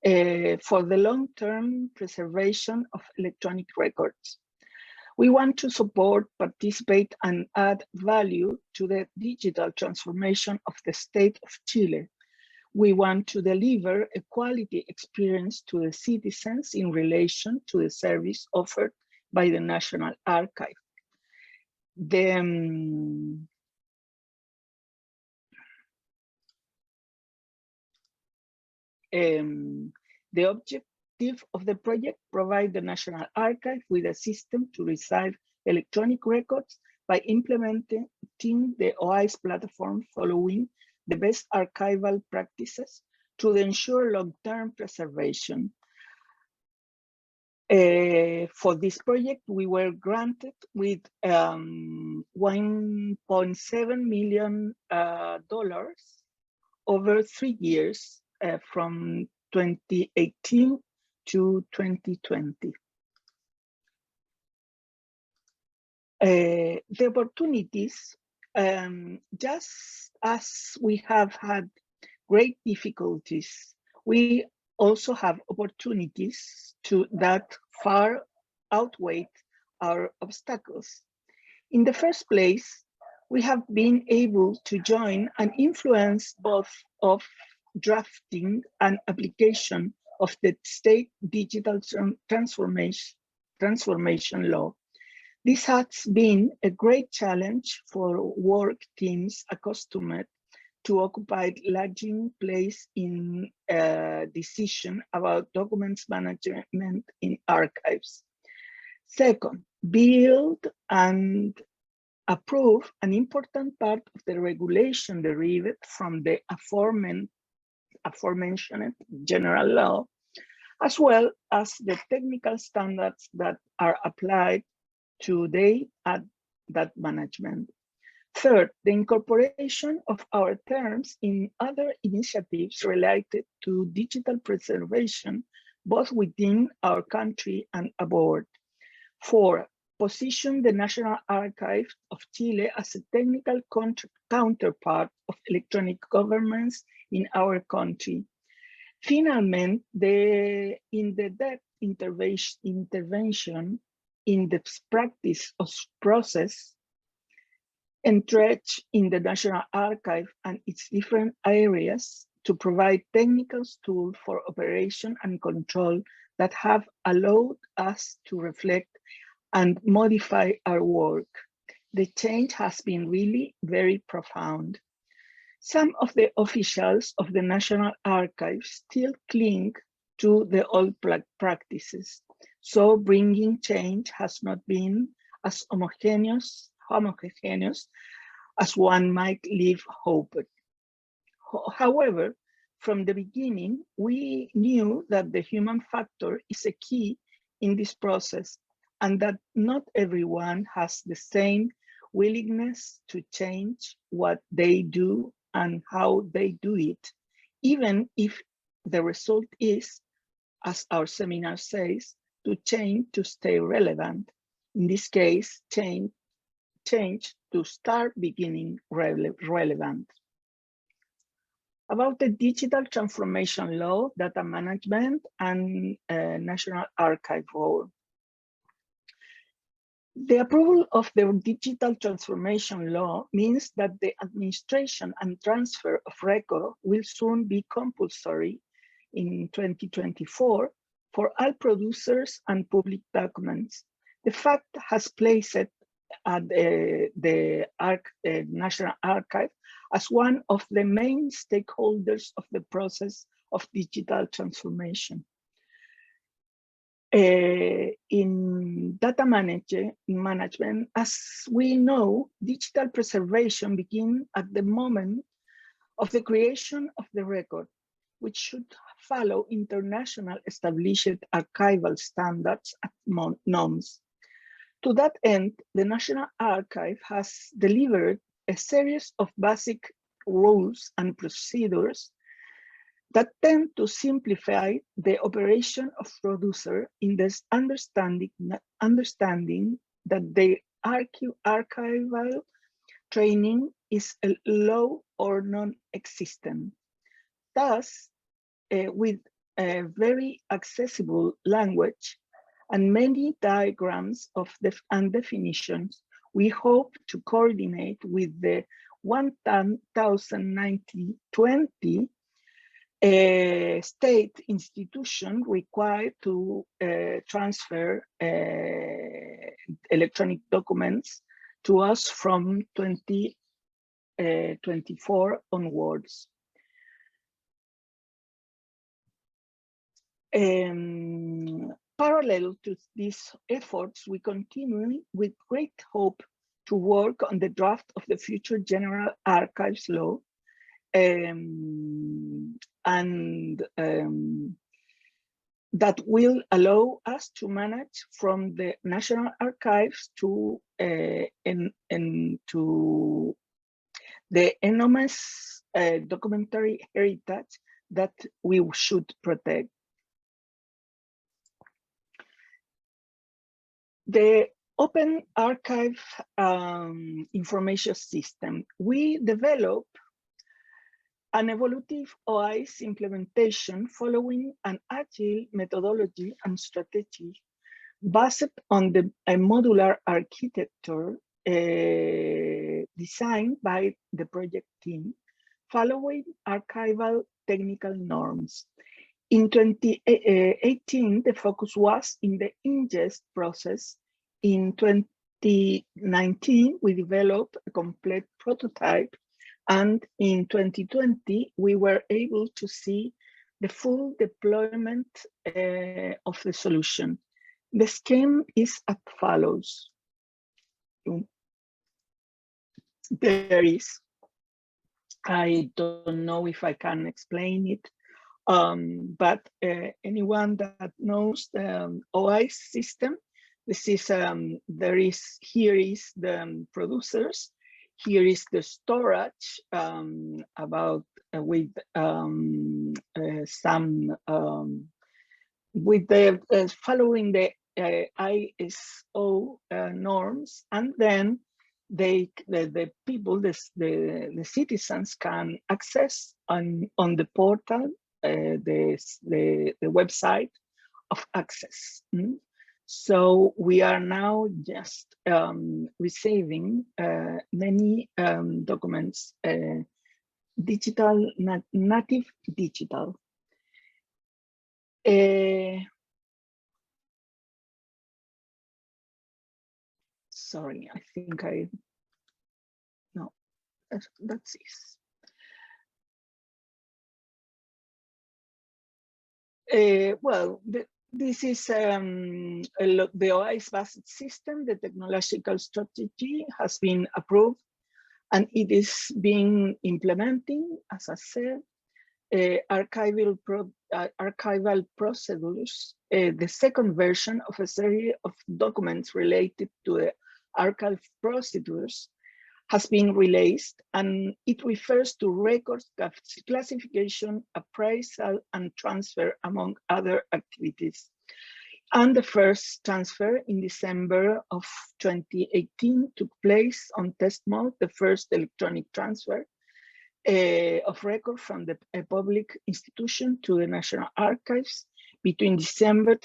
E: for the long-term preservation of electronic records. We want to support, participate, and add value to the digital transformation of the state of Chile. We want to deliver a quality experience to the citizens in relation to the service offered by the National Archive. The objective of the project provide the National Archive with a system to receive electronic records by implementing the OIS platform following the best archival practices to ensure long-term preservation. For this project, we were granted with $1.7 million over 3 years from 2018 to 2020. The opportunities, just as we have had great difficulties, we also have opportunities that far outweigh our obstacles. In the first place, we have been able to join and influence both of drafting and application of the state digital transformation law. This has been a great challenge for work teams accustomed to occupy lagging place in decision about documents management in archives. Second, build and approve an important part of the regulation derived from the aforementioned general law, as well as the technical standards that are applied today at that management. Third, the incorporation of our terms in other initiatives related to digital preservation, both within our country and abroad. Four, position the National Archive of Chile as a technical counterpart of electronic governments in our country. Finally, the in-depth intervention in the practice of process entrenched in the National Archive and its different areas to provide technical tools for operation and control that have allowed us to reflect and modify our work. The change has been really very profound. Some of the officials of the National Archive still cling to the old practices, so bringing change has not been as homogeneous as one might leave hoped. However, from the beginning, we knew that the human factor is a key in this process and that not everyone has the same willingness to change what they do and how they do it, even if the result is, as our seminar says, to change to stay relevant. In this case, change to start beginning relevant. About the digital transformation law, data management, and National Archive role. The approval of the digital transformation law means that the administration and transfer of record will soon be compulsory in 2024 for all producers and public documents. The fact has placed it at the National Archive as one of the main stakeholders of the process of digital transformation. In data management, as we know, digital preservation begins at the moment of the creation of the record, which should follow international established archival standards and norms. To that end, the National Archive has delivered a series of basic rules and procedures that tend to simplify the operation of producer in this understanding that the archival training is low or non-existent. Thus, with a very accessible language and many diagrams and definitions, we hope to coordinate with the 1090-20 state institution required to transfer electronic documents to us from 2024 onwards. Parallel to these efforts, we continue with great hope to work on the draft of the future General Archives Law, that will allow us to manage from the National Archives to the enormous documentary heritage that we should protect. The Open Archive information system. We develop an evolutive OIS implementation following an agile methodology and strategy based on a modular architecture designed by the project team, following archival technical norms. In 2018, the focus was in the ingest process. In 2019, we developed a complete prototype, and in 2020, we were able to see the full deployment of the solution. The scheme is as follows. There is, I don't know if I can explain it, but anyone that knows the OIS system, this is, here is the producers, here is the storage about with some, with the following the ISO norms, and then the people, the citizens can access on the portal, the website of access. So we are now just receiving many documents, digital, native digital. Sorry, I think no, that's it. Well, this is the OIS-based system. The technological strategy has been approved and it is being implementing, as I said, archival procedures. The second version of a series of documents related to the archive procedures has been released, and it refers to records classification, appraisal, and transfer, among other activities. And the first transfer in December of 2018 took place on test mode, the first electronic transfer of record from a public institution to the National Archives between December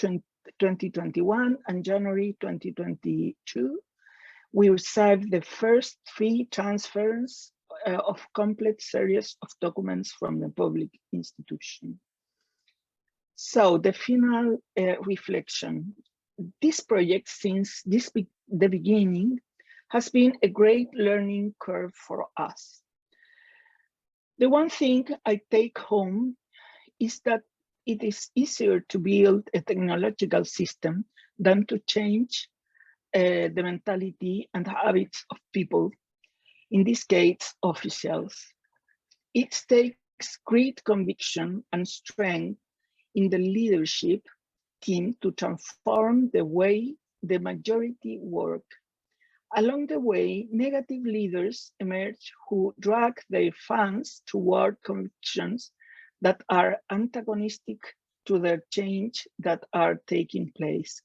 E: 2021 and January 2022, we received the first 3 transfers of complete series of documents from the public institution. So the final reflection, this project since the beginning has been a great learning curve for us. The one thing I take home is that it is easier to build a technological system than to change the mentality and habits of people, in this case, officials. It takes great conviction and strength in the leadership team to transform the way the majority work. Along the way, negative leaders emerge who drag their fans toward convictions that are antagonistic to the change that are taking place.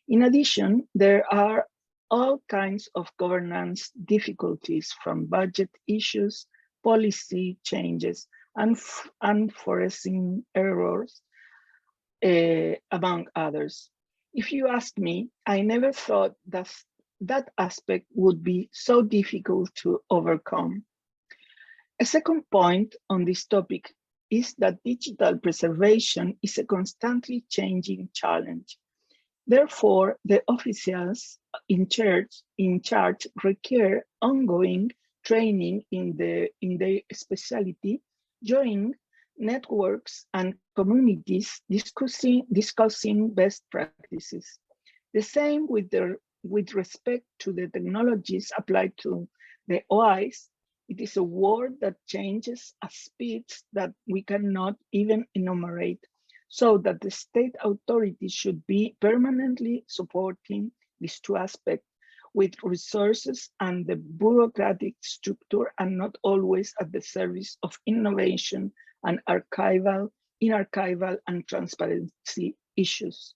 E: In addition, there are all kinds of governance difficulties, from budget issues, policy changes, and unforeseen errors, among others. If you ask me, I never thought that aspect would be so difficult to overcome. A second point on this topic is that digital preservation is a constantly changing challenge. Therefore, the officials in charge require ongoing training in their specialty, joining networks and communities discussing best practices. The same with respect to the technologies applied to the OIs. It is a world that changes at speeds that we cannot even enumerate, so that the state authorities should be permanently supporting these 2 aspects with resources and the bureaucratic structure, and not always at the service of innovation and archival and transparency issues.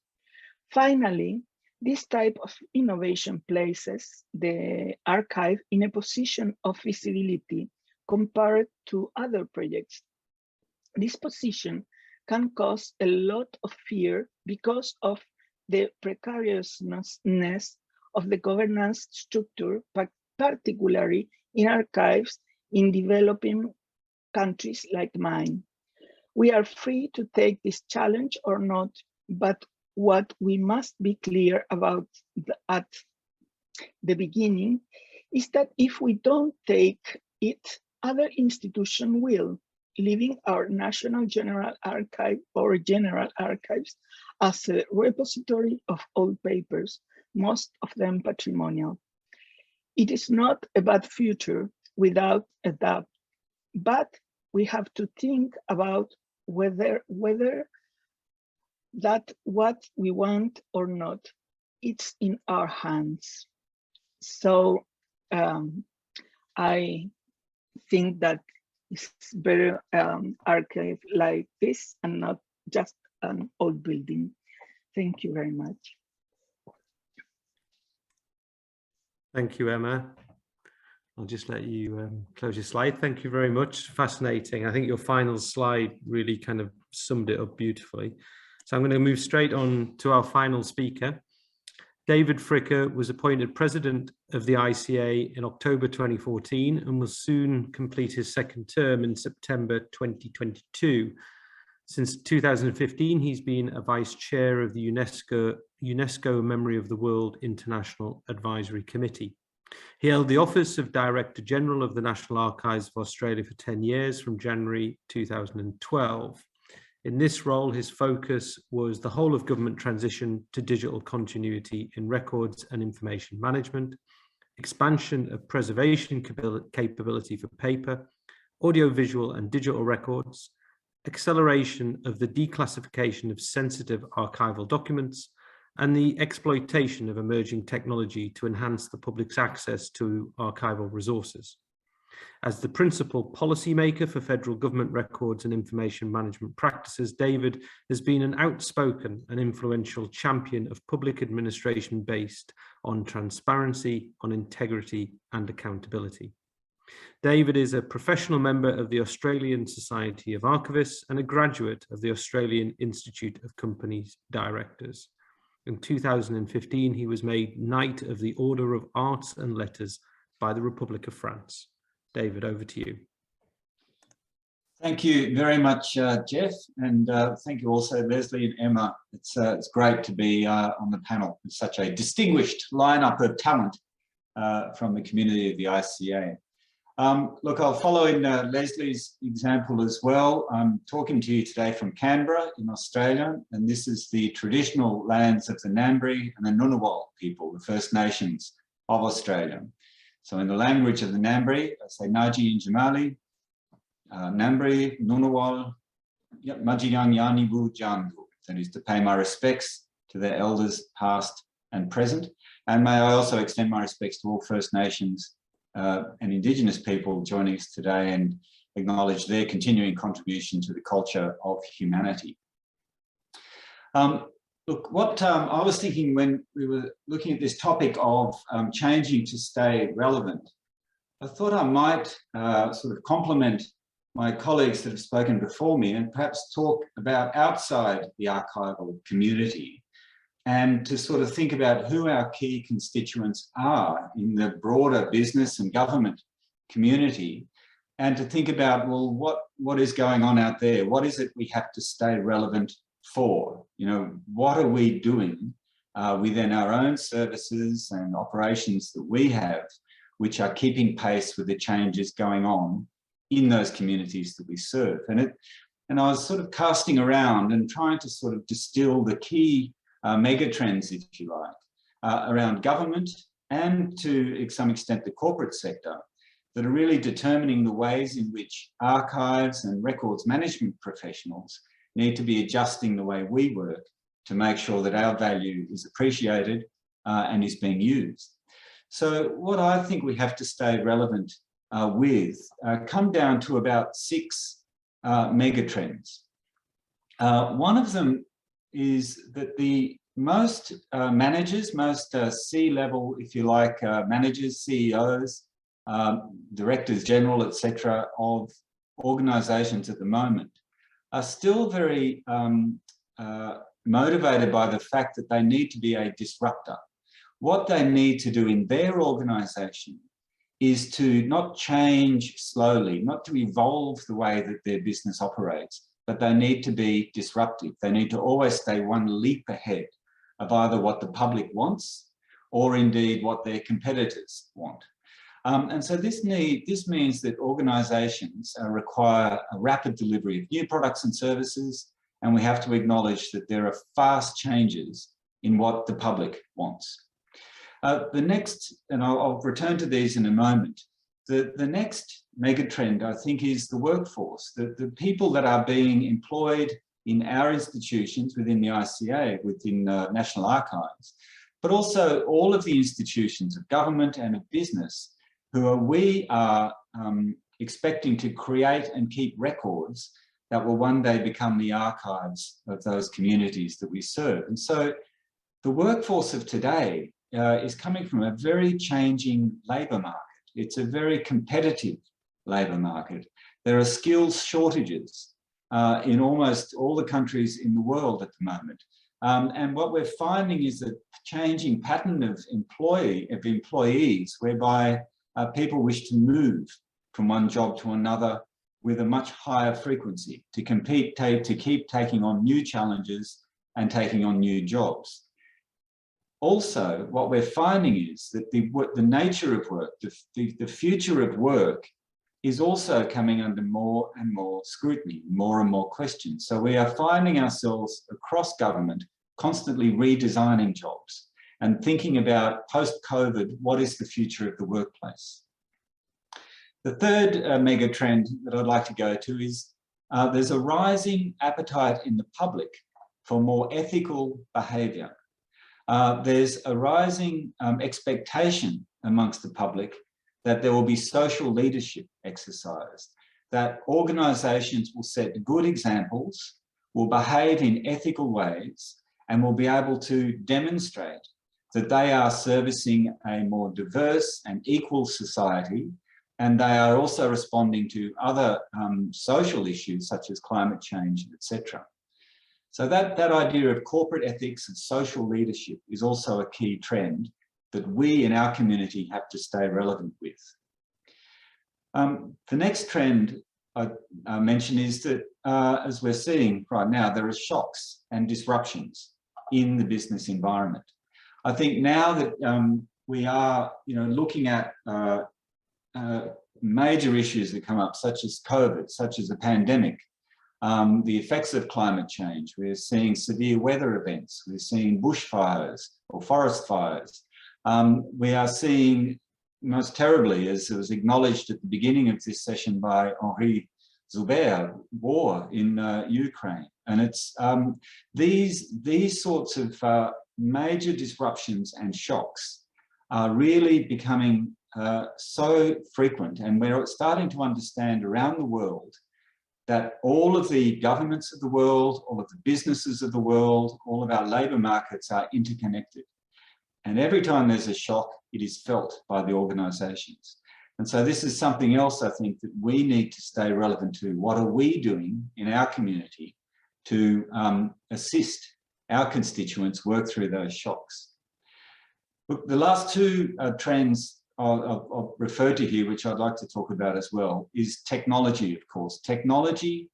E: Finally, this type of innovation places the archive in a position of visibility compared to other projects. This position can cause a lot of fear because of the precariousness of the governance structure, particularly in archives in developing countries like mine. We are free to take this challenge or not, but what we must be clear about at the beginning is that if we don't take it, other institutions will, leaving our National General Archive or General Archives as a repository of old papers, most of them patrimonial. It is not a bad future without a doubt, but we have to think about whether that what we want or not, it's in our hands. So I think that it's better archive like this and not just an old building. Thank you very much.
C: Thank you, Emma. I'll just let you close your slide. Thank you very much. Fascinating. I think your final slide really kind of summed it up beautifully. So I'm going to move straight on to our final speaker. David Fricker was appointed president of the ICA in October 2014 and will soon complete his 2nd term in September 2022. Since 2015, he's been a vice chair of the UNESCO Memory of the World International Advisory Committee. He held the office of Director General of the National Archives of Australia for 10 years from January 2012. In this role, his focus was the whole of government transition to digital continuity in records and information management, expansion of preservation capability for paper, audiovisual and digital records, acceleration of the declassification of sensitive archival documents, and the exploitation of emerging technology to enhance the public's access to archival resources. As the principal policymaker for federal government records and information management practices, David has been an outspoken and influential champion of public administration based on transparency, on integrity and accountability. David is a professional member of the Australian Society of Archivists and a graduate of the Australian Institute of Company Directors. In 2015, he was made Knight of the Order of Arts and Letters by the Republic of France. David, over to you.
F: Thank you very much, Jeff, and thank you also, Leslie and Emma. It's great to be on the panel with such a distinguished lineup of talent from the community of the ICA. Look, I'll follow in Leslie's example as well. I'm talking to you today from Canberra in Australia, and this is the traditional lands of the Ngambri and the Ngunnawal people, the First Nations of Australia. So in the language of the Ngambri, I say Naji in Jamali, Ngambri, Ngunnawal, Majiyang Yani Wu Jangu. That is to pay my respects to their elders past and present. And may I also extend my respects to all First Nations and Indigenous people joining us today and acknowledge their continuing contribution to the culture of humanity. Look, what I was thinking when we were looking at this topic of changing to stay relevant, I thought I might sort of complement my colleagues that have spoken before me and perhaps talk about outside the archival community and to sort of think about who our key constituents are in the broader business and government community, and to think about, well, what is going on out there? What is it we have to stay relevant for? You know, what are we doing within our own services and operations that we have, which are keeping pace with the changes going on in those communities that we serve? And I was sort of casting around and trying to sort of distill the key mega trends, if you like, around government and to some extent the corporate sector that are really determining the ways in which archives and records management professionals need to be adjusting the way we work to make sure that our value is appreciated and is being used. So what I think we have to stay relevant with come down to about 6 mega trends. One of them is that most managers, most C-level, if you like, managers, CEOs, directors general, etc., of organizations at the moment are still very motivated by the fact that they need to be a disruptor. What they need to do in their organization is to not change slowly, not to evolve the way that their business operates, but they need to be disruptive. They need to always stay one leap ahead of either what the public wants or indeed what their competitors want. And so this means that organizations require a rapid delivery of new products and services, and we have to acknowledge that there are fast changes in what the public wants. The next, and I'll return to these in a moment, the next megatrend, I think, is the workforce, the people that are being employed in our institutions within the ICA, within National Archives, but also all of the institutions of government and of business we are expecting to create and keep records that will one day become the archives of those communities that we serve. And so the workforce of today is coming from a very changing labour market. It's a very competitive labour market. There are skills shortages in almost all the countries in the world at the moment. And what we're finding is a changing pattern of employees whereby people wish to move from one job to another with a much higher frequency to compete, to keep taking on new challenges and taking on new jobs. Also, what we're finding is that the nature of work, the future of work is also coming under more and more scrutiny, more and more questions. So we are finding ourselves across government constantly redesigning jobs and thinking about post-COVID, what is the future of the workplace? The third mega trend that I'd like to go to is there's a rising appetite in the public for more ethical behaviour. There's a rising expectation amongst the public that there will be social leadership exercised, that organisations will set good examples, will behave in ethical ways, and will be able to demonstrate that they are servicing a more diverse and equal society, and they are also responding to other social issues such as climate change, etc. So that idea of corporate ethics and social leadership is also a key trend that we in our community have to stay relevant with. The next trend I mention is that, as we're seeing right now, there are shocks and disruptions in the business environment. I think now that we are, looking at major issues that come up, such as COVID, such as the pandemic, the effects of climate change. We're seeing severe weather events. We're seeing bushfires or forest fires. We are seeing, most terribly, as it was acknowledged at the beginning of this session by Henri Zuber, war in Ukraine. And it's these sorts of major disruptions and shocks are really becoming so frequent, and we're starting to understand around the world that all of the governments of the world, all of the businesses of the world, all of our labour markets are interconnected. And every time there's a shock, it is felt by the organisations. And so this is something else I think that we need to stay relevant to. What are we doing in our community to assist our constituents work through those shocks? Look, the last two trends I'll refer to here, which I'd like to talk about as well, is technology, of course. Technology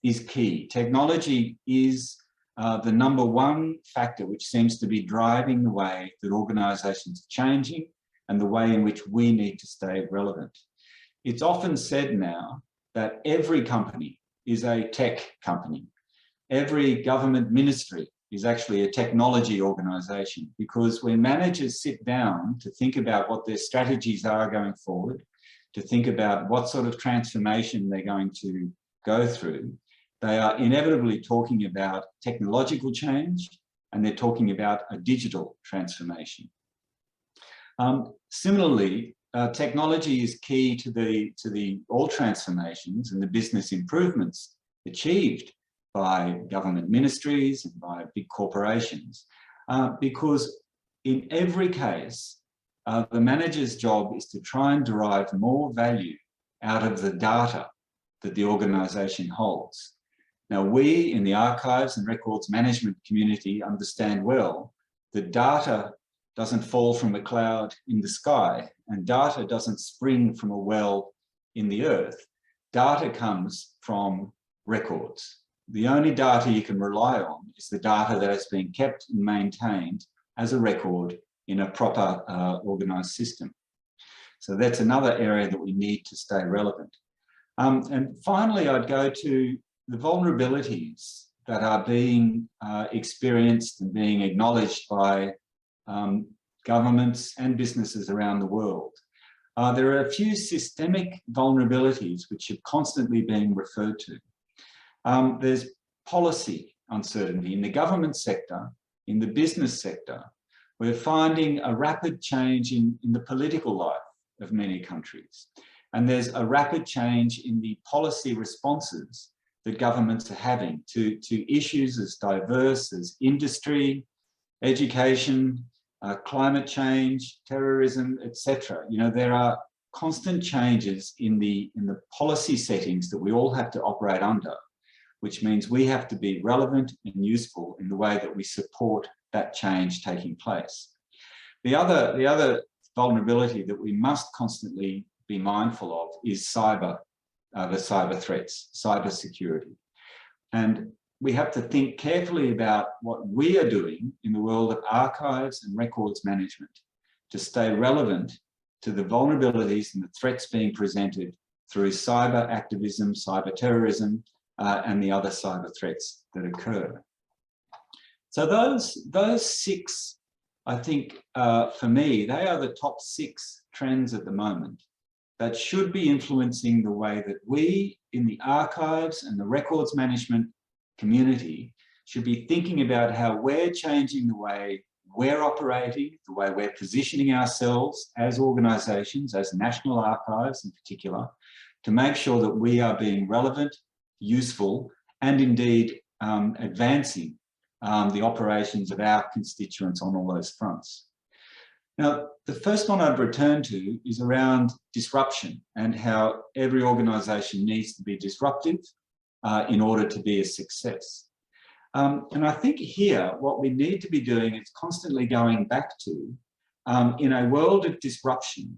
F: is key. Technology is the number one factor which seems to be driving the way that organisations are changing and the way in which we need to stay relevant. It's often said now that every company is a tech company. Every government ministry is actually a technology organisation, because when managers sit down to think about what their strategies are going forward, to think about what sort of transformation they're going to go through, they are inevitably talking about technological change, and they're talking about a digital transformation. Similarly, technology is key to all transformations and the business improvements achieved by government ministries and by big corporations, because in every case, the manager's job is to try and derive more value out of the data that the organisation holds. Now, we in the archives and records management community understand well that data doesn't fall from a cloud in the sky, and data doesn't spring from a well in the earth. Data comes from records. The only data you can rely on is the data that has been kept and maintained as a record in a proper organised system. So that's another area that we need to stay relevant. And finally, I'd go to the vulnerabilities that are being experienced and being acknowledged by governments and businesses around the world. There are a few systemic vulnerabilities which are constantly being referred to. There's policy uncertainty in the government sector, in the business sector. We're finding a rapid change in the political life of many countries. And there's a rapid change in the policy responses that governments are having to issues as diverse as industry, education, climate change, terrorism, etc. There are constant changes in the policy settings that we all have to operate under, which means we have to be relevant and useful in the way that we support that change taking place. The other vulnerability that we must constantly be mindful of is the cyber threats, cyber security. And we have to think carefully about what we are doing in the world of archives and records management to stay relevant to the vulnerabilities and the threats being presented through cyber activism, cyber terrorism, and the other cyber threats that occur. So those six, I think, for me, they are the top 6 trends at the moment that should be influencing the way that we in the archives and the records management community should be thinking about how we're changing the way we're operating, the way we're positioning ourselves as organisations, as national archives in particular, to make sure that we are being relevant, useful, and indeed advancing the operations of our constituents on all those fronts. Now, the first one I'd return to is around disruption and how every organisation needs to be disruptive in order to be a success. And I think here, what we need to be doing is constantly going back to, in a world of disruption,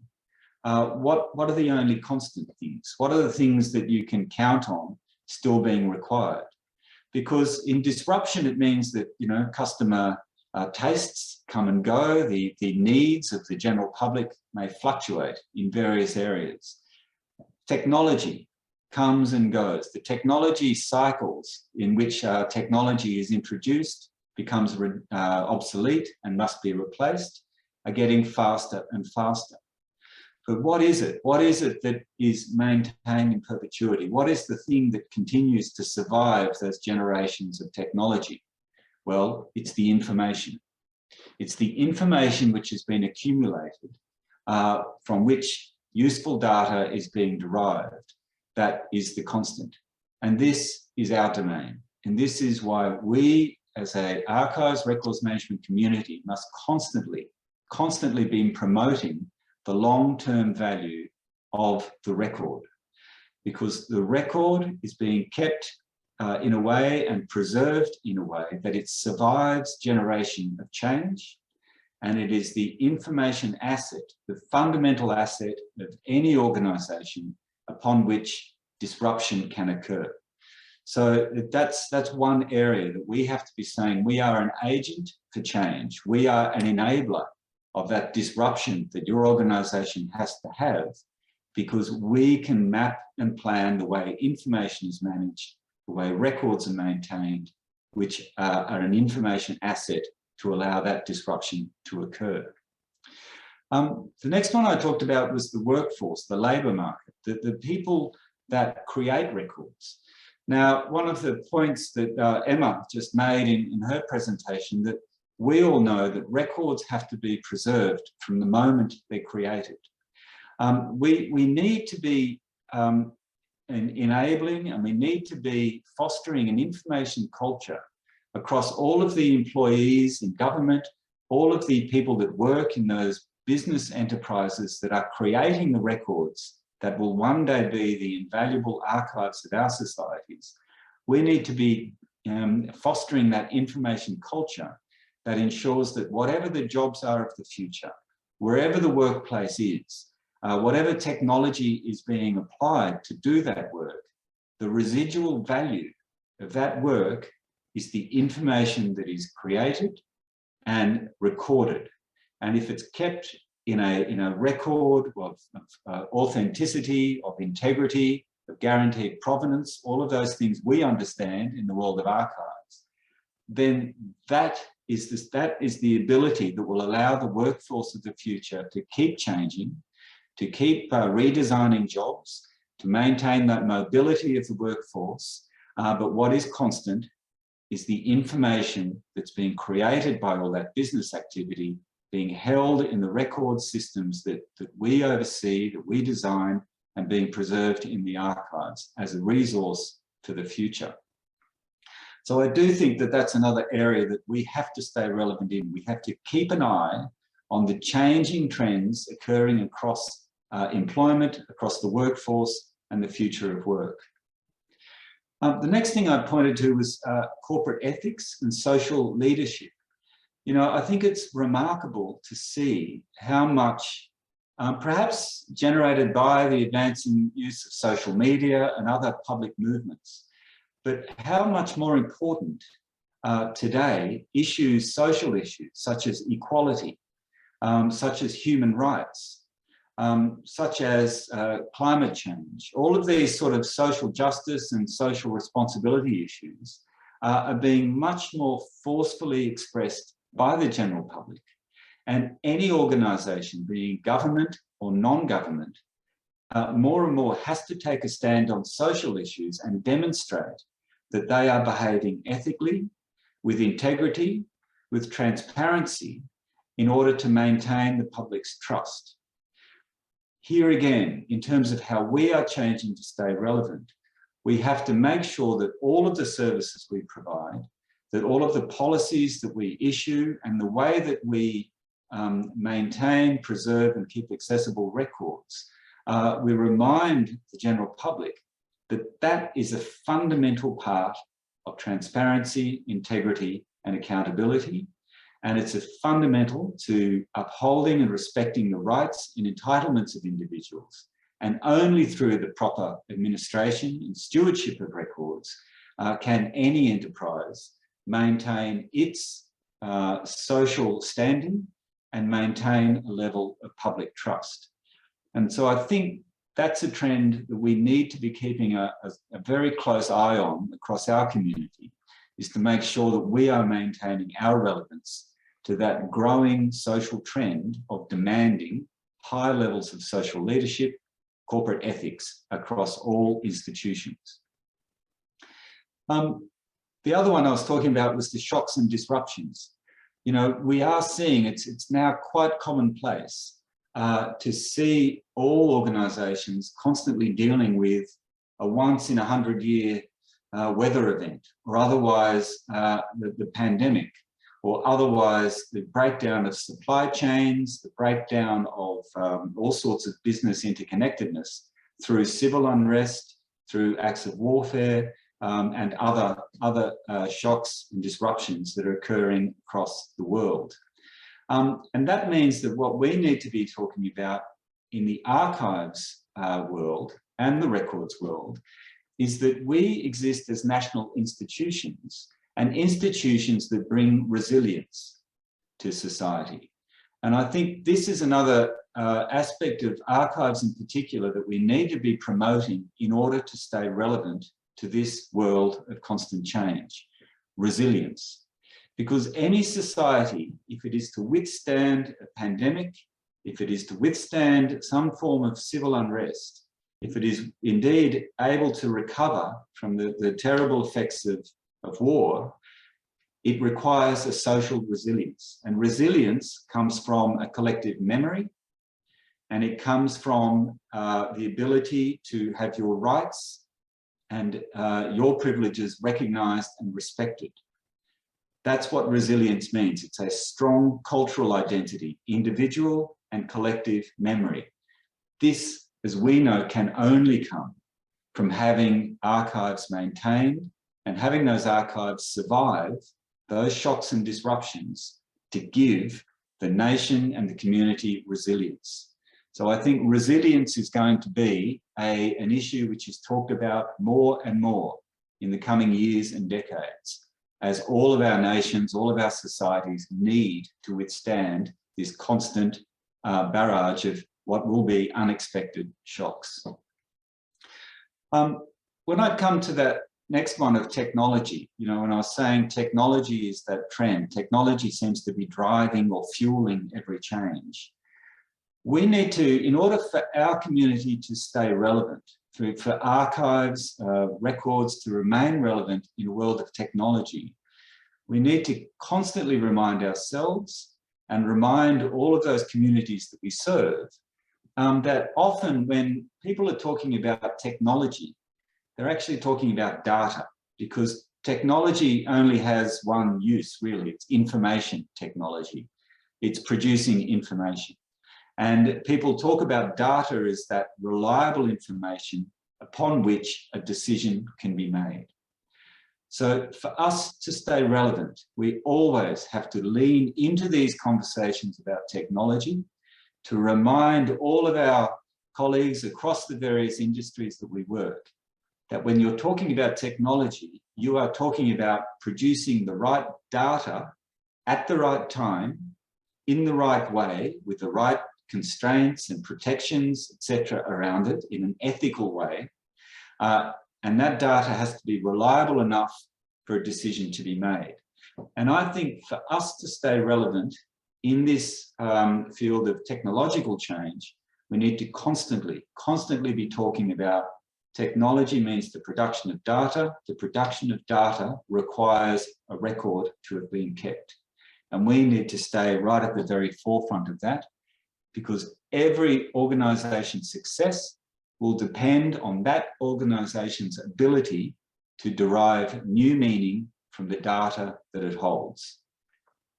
F: what are the only constant things? What are the things that you can count on still being required? Because in disruption, it means that, you know, customer tastes come and go, the needs of the general public may fluctuate in various areas. Technology comes and goes. The technology cycles in which technology is introduced, becomes obsolete and must be replaced, are getting faster and faster. But what is it? What is it that is maintained in perpetuity? What is the thing that continues to survive those generations of technology? Well, it's the information. It's the information which has been accumulated, from which useful data is being derived. That is the constant. And this is our domain. And this is why we, as an archives records management community, must constantly be promoting the long-term value of the record, because the record is being kept in a way and preserved in a way that it survives generation of change, and it is the information asset, the fundamental asset of any organisation upon which disruption can occur. So that's one area that we have to be saying we are an agent for change. We are an enabler of that disruption that your organisation has to have, because we can map and plan the way information is managed, the way records are maintained, which are an information asset to allow that disruption to occur. The next one I talked about was the workforce, the labour market, the people that create records. Now, one of the points that Emma just made in her presentation, that we all know that records have to be preserved from the moment they're created. We need to be enabling, and we need to be fostering an information culture across all of the employees in government, all of the people that work in those business enterprises that are creating the records that will one day be the invaluable archives of our societies. We need to be fostering that information culture that ensures that whatever the jobs are of the future, wherever the workplace is, whatever technology is being applied to do that work, the residual value of that work is the information that is created and recorded. And if it's kept in a record of authenticity, of integrity, of guaranteed provenance, all of those things we understand in the world of archives, then that is the ability that will allow the workforce of the future to keep changing, to keep redesigning jobs, to maintain that mobility of the workforce. But what is constant is the information that's being created by all that business activity being held in the record systems that we oversee, that we design, and being preserved in the archives as a resource for the future. So I do think that that's another area that we have to stay relevant in. We have to keep an eye on the changing trends occurring across employment, across the workforce, and the future of work. The next thing I pointed to was corporate ethics and social leadership. You know, I think it's remarkable to see how much, perhaps generated by the advancing use of social media and other public movements, but how much more important today social issues such as equality, such as human rights, such as climate change, all of these sort of social justice and social responsibility issues are being much more forcefully expressed by the general public. And any organisation, being government or non-government, more and more has to take a stand on social issues and demonstrate that they are behaving ethically, with integrity, with transparency, in order to maintain the public's trust. Here again, in terms of how we are changing to stay relevant, we have to make sure that all of the services we provide, that all of the policies that we issue, and the way that we maintain, preserve, and keep accessible records, we remind the general public that that is a fundamental part of transparency, integrity, and accountability. And it's a fundamental to upholding and respecting the rights and entitlements of individuals. And only through the proper administration and stewardship of records can any enterprise maintain its social standing and maintain a level of public trust. And so I think that's a trend that we need to be keeping a very close eye on across our community, is to make sure that we are maintaining our relevance to that growing social trend of demanding high levels of social leadership, corporate ethics across all institutions. The other one I was talking about was the shocks and disruptions. You know, we are seeing, it's now quite commonplace to see all organisations constantly dealing with a once in 100-year weather event, or otherwise the pandemic, or otherwise the breakdown of supply chains, the breakdown of all sorts of business interconnectedness through civil unrest, through acts of warfare, and other shocks and disruptions that are occurring across the world. And that means that what we need to be talking about in the archives world and the records world is that we exist as national institutions, and institutions that bring resilience to society. And I think this is another aspect of archives in particular that we need to be promoting in order to stay relevant to this world of constant change: resilience. Because any society, if it is to withstand a pandemic, if it is to withstand some form of civil unrest, if it is indeed able to recover from the terrible effects of war, it requires a social resilience. And resilience comes from a collective memory, and it comes from the ability to have your rights and your privileges recognised and respected. That's what resilience means. It's a strong cultural identity, individual and collective memory. This, as we know, can only come from having archives maintained and having those archives survive those shocks and disruptions to give the nation and the community resilience. So I think resilience is going to be an issue which is talked about more and more in the coming years and decades, as all of our nations, all of our societies need to withstand this constant barrage of what will be unexpected shocks. When I come to that next one of technology, you know, when I was saying technology is that trend, technology seems to be driving or fueling every change. We need to, in order for our community to stay relevant, for archives, records to remain relevant in a world of technology, we need to constantly remind ourselves and remind all of those communities that we serve that often when people are talking about technology, they're actually talking about data, because technology only has one use, really. It's information technology. It's producing information. And people talk about data as that reliable information upon which a decision can be made. So for us to stay relevant, we always have to lean into these conversations about technology to remind all of our colleagues across the various industries that we work that when you're talking about technology, you are talking about producing the right data at the right time, in the right way, with the right constraints and protections, etc., around it in an ethical way. And that data has to be reliable enough for a decision to be made. And I think for us to stay relevant in this field of technological change, we need to constantly be talking about technology means the production of data. The production of data requires a record to have been kept. And we need to stay right at the very forefront of that, because every organisation's success will depend on that organisation's ability to derive new meaning from the data that it holds.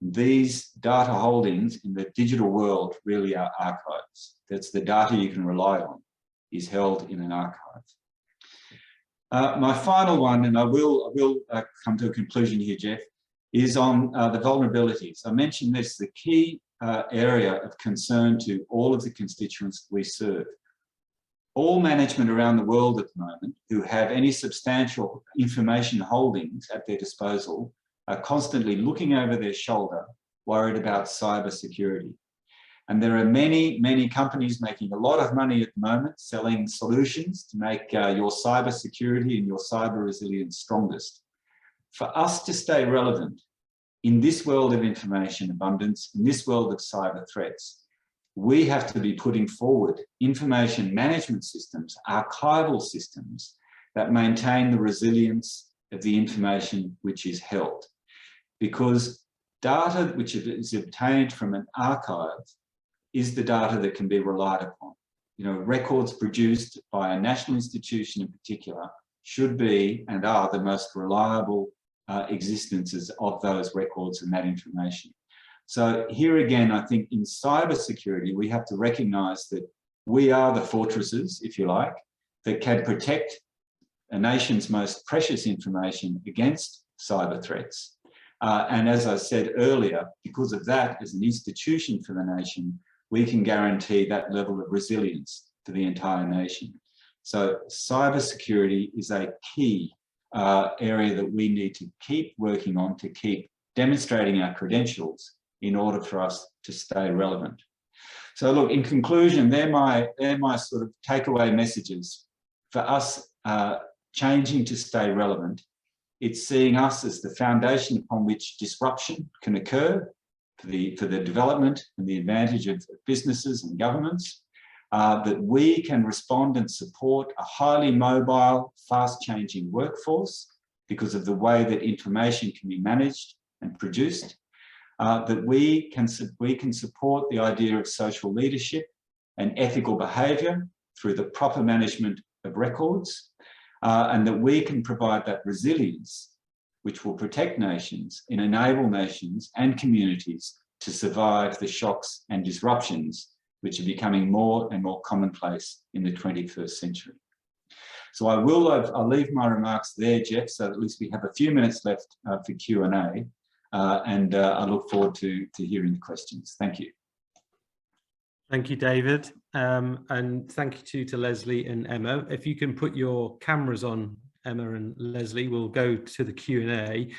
F: These data holdings in the digital world really are archives. That's the data you can rely on, is held in an archive. My final one, and I will come to a conclusion here, Jeff, is on the vulnerabilities. I mentioned this, the key area of concern to all of the constituents we serve. All management around the world at the moment who have any substantial information holdings at their disposal are constantly looking over their shoulder, worried about cyber security. And there are many, many companies making a lot of money at the moment selling solutions to make your cyber security and your cyber resilience strongest. For us to stay relevant in this world of information abundance, in this world of cyber threats, we have to be putting forward information management systems, archival systems that maintain the resilience of the information which is held. Because data which is obtained from an archive is the data that can be relied upon. You know, records produced by a national institution in particular should be and are the most reliable existences of those records and that information. So here again, I think in cybersecurity, we have to recognise that we are the fortresses, if you like, that can protect a nation's most precious information against cyber threats. And as I said earlier, because of that, as an institution for the nation, we can guarantee that level of resilience to the entire nation. So cybersecurity is a key area that we need to keep working on, to keep demonstrating our credentials in order for us to stay relevant. So look, in conclusion, they're my sort of takeaway messages. For us changing to stay relevant, it's seeing us as the foundation upon which disruption can occur for the development and the advantage of businesses and governments, that we can respond and support a highly mobile, fast-changing workforce because of the way that information can be managed and produced, that we can support the idea of social leadership and ethical behaviour through the proper management of records, and that we can provide that resilience which will protect nations and enable nations and communities to survive the shocks and disruptions which are becoming more and more commonplace in the 21st century. So I'll leave my remarks there, Jeff, so at least we have a few minutes left for Q&A, and I look forward to hearing the questions. Thank you.
C: Thank you, David, and thank you to Leslie and Emma. If you can put your cameras on, Emma and Leslie, we'll go to the Q&A.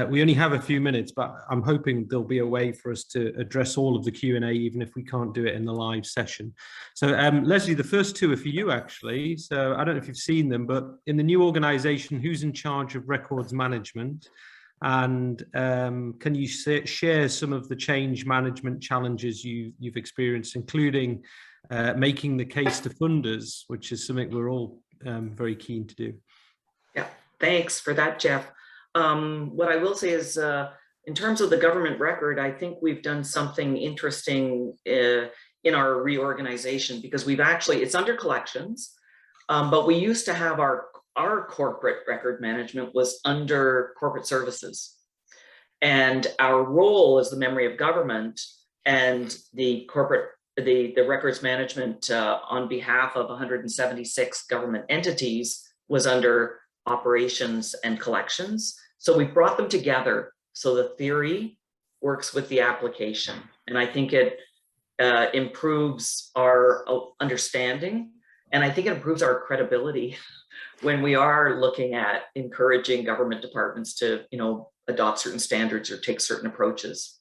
C: We only have a few minutes, but I'm hoping there'll be a way for us to address all of the Q&A, even if we can't do it in the live session. So Leslie, the first two are for you, actually. So I don't know if you've seen them, but in the new organisation, who's in charge of records management? And can you share some of the change management challenges you've experienced, including making the case to funders, which is something we're all very keen to do.
D: Yeah, thanks for that, Jeff. What I will say is, in terms of the government record, I think we've done something interesting in our reorganization, because we've actually, it's under collections, but we used to have our corporate record management was under corporate services. And our role as the memory of government and the records management on behalf of 176 government entities was under operations and collections. So we brought them together so the theory works with the application. And I think it improves our understanding, and I think it improves our credibility when we are looking at encouraging government departments to, adopt certain standards or take certain approaches.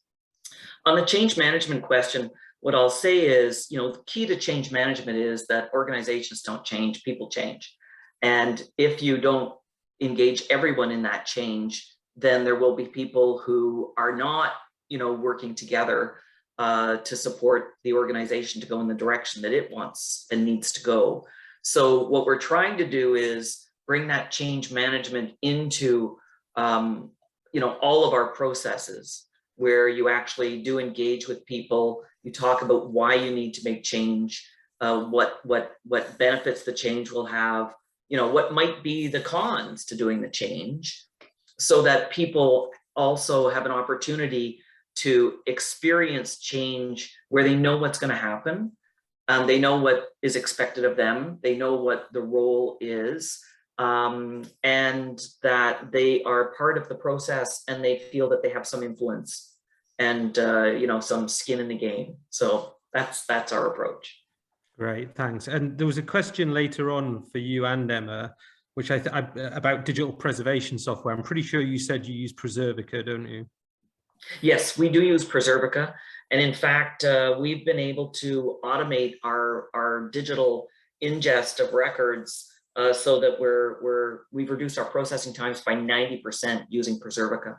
D: On the change management question, what I'll say is, the key to change management is that organizations don't change, people change. And if you don't engage everyone in that change, then there will be people who are not, working together to support the organization to go in the direction that it wants and needs to go. So what we're trying to do is bring that change management into, all of our processes, where you actually do engage with people. You talk about why you need to make change, what benefits the change will have, what might be the cons to doing the change, so that people also have an opportunity to experience change where they know what's going to happen. They know what is expected of them. They know what the role is. and that they are part of the process and they feel that they have some influence and you know, some skin in the game. So that's our approach.
C: Great, thanks. And there was a question later on for you and Emma, which about digital preservation software. I'm pretty sure you said you use Preservica, don't you? Yes,
D: we do use Preservica. And in fact, we've been able to automate our digital ingest of records so that we've reduced our processing times by 90% using Preservica.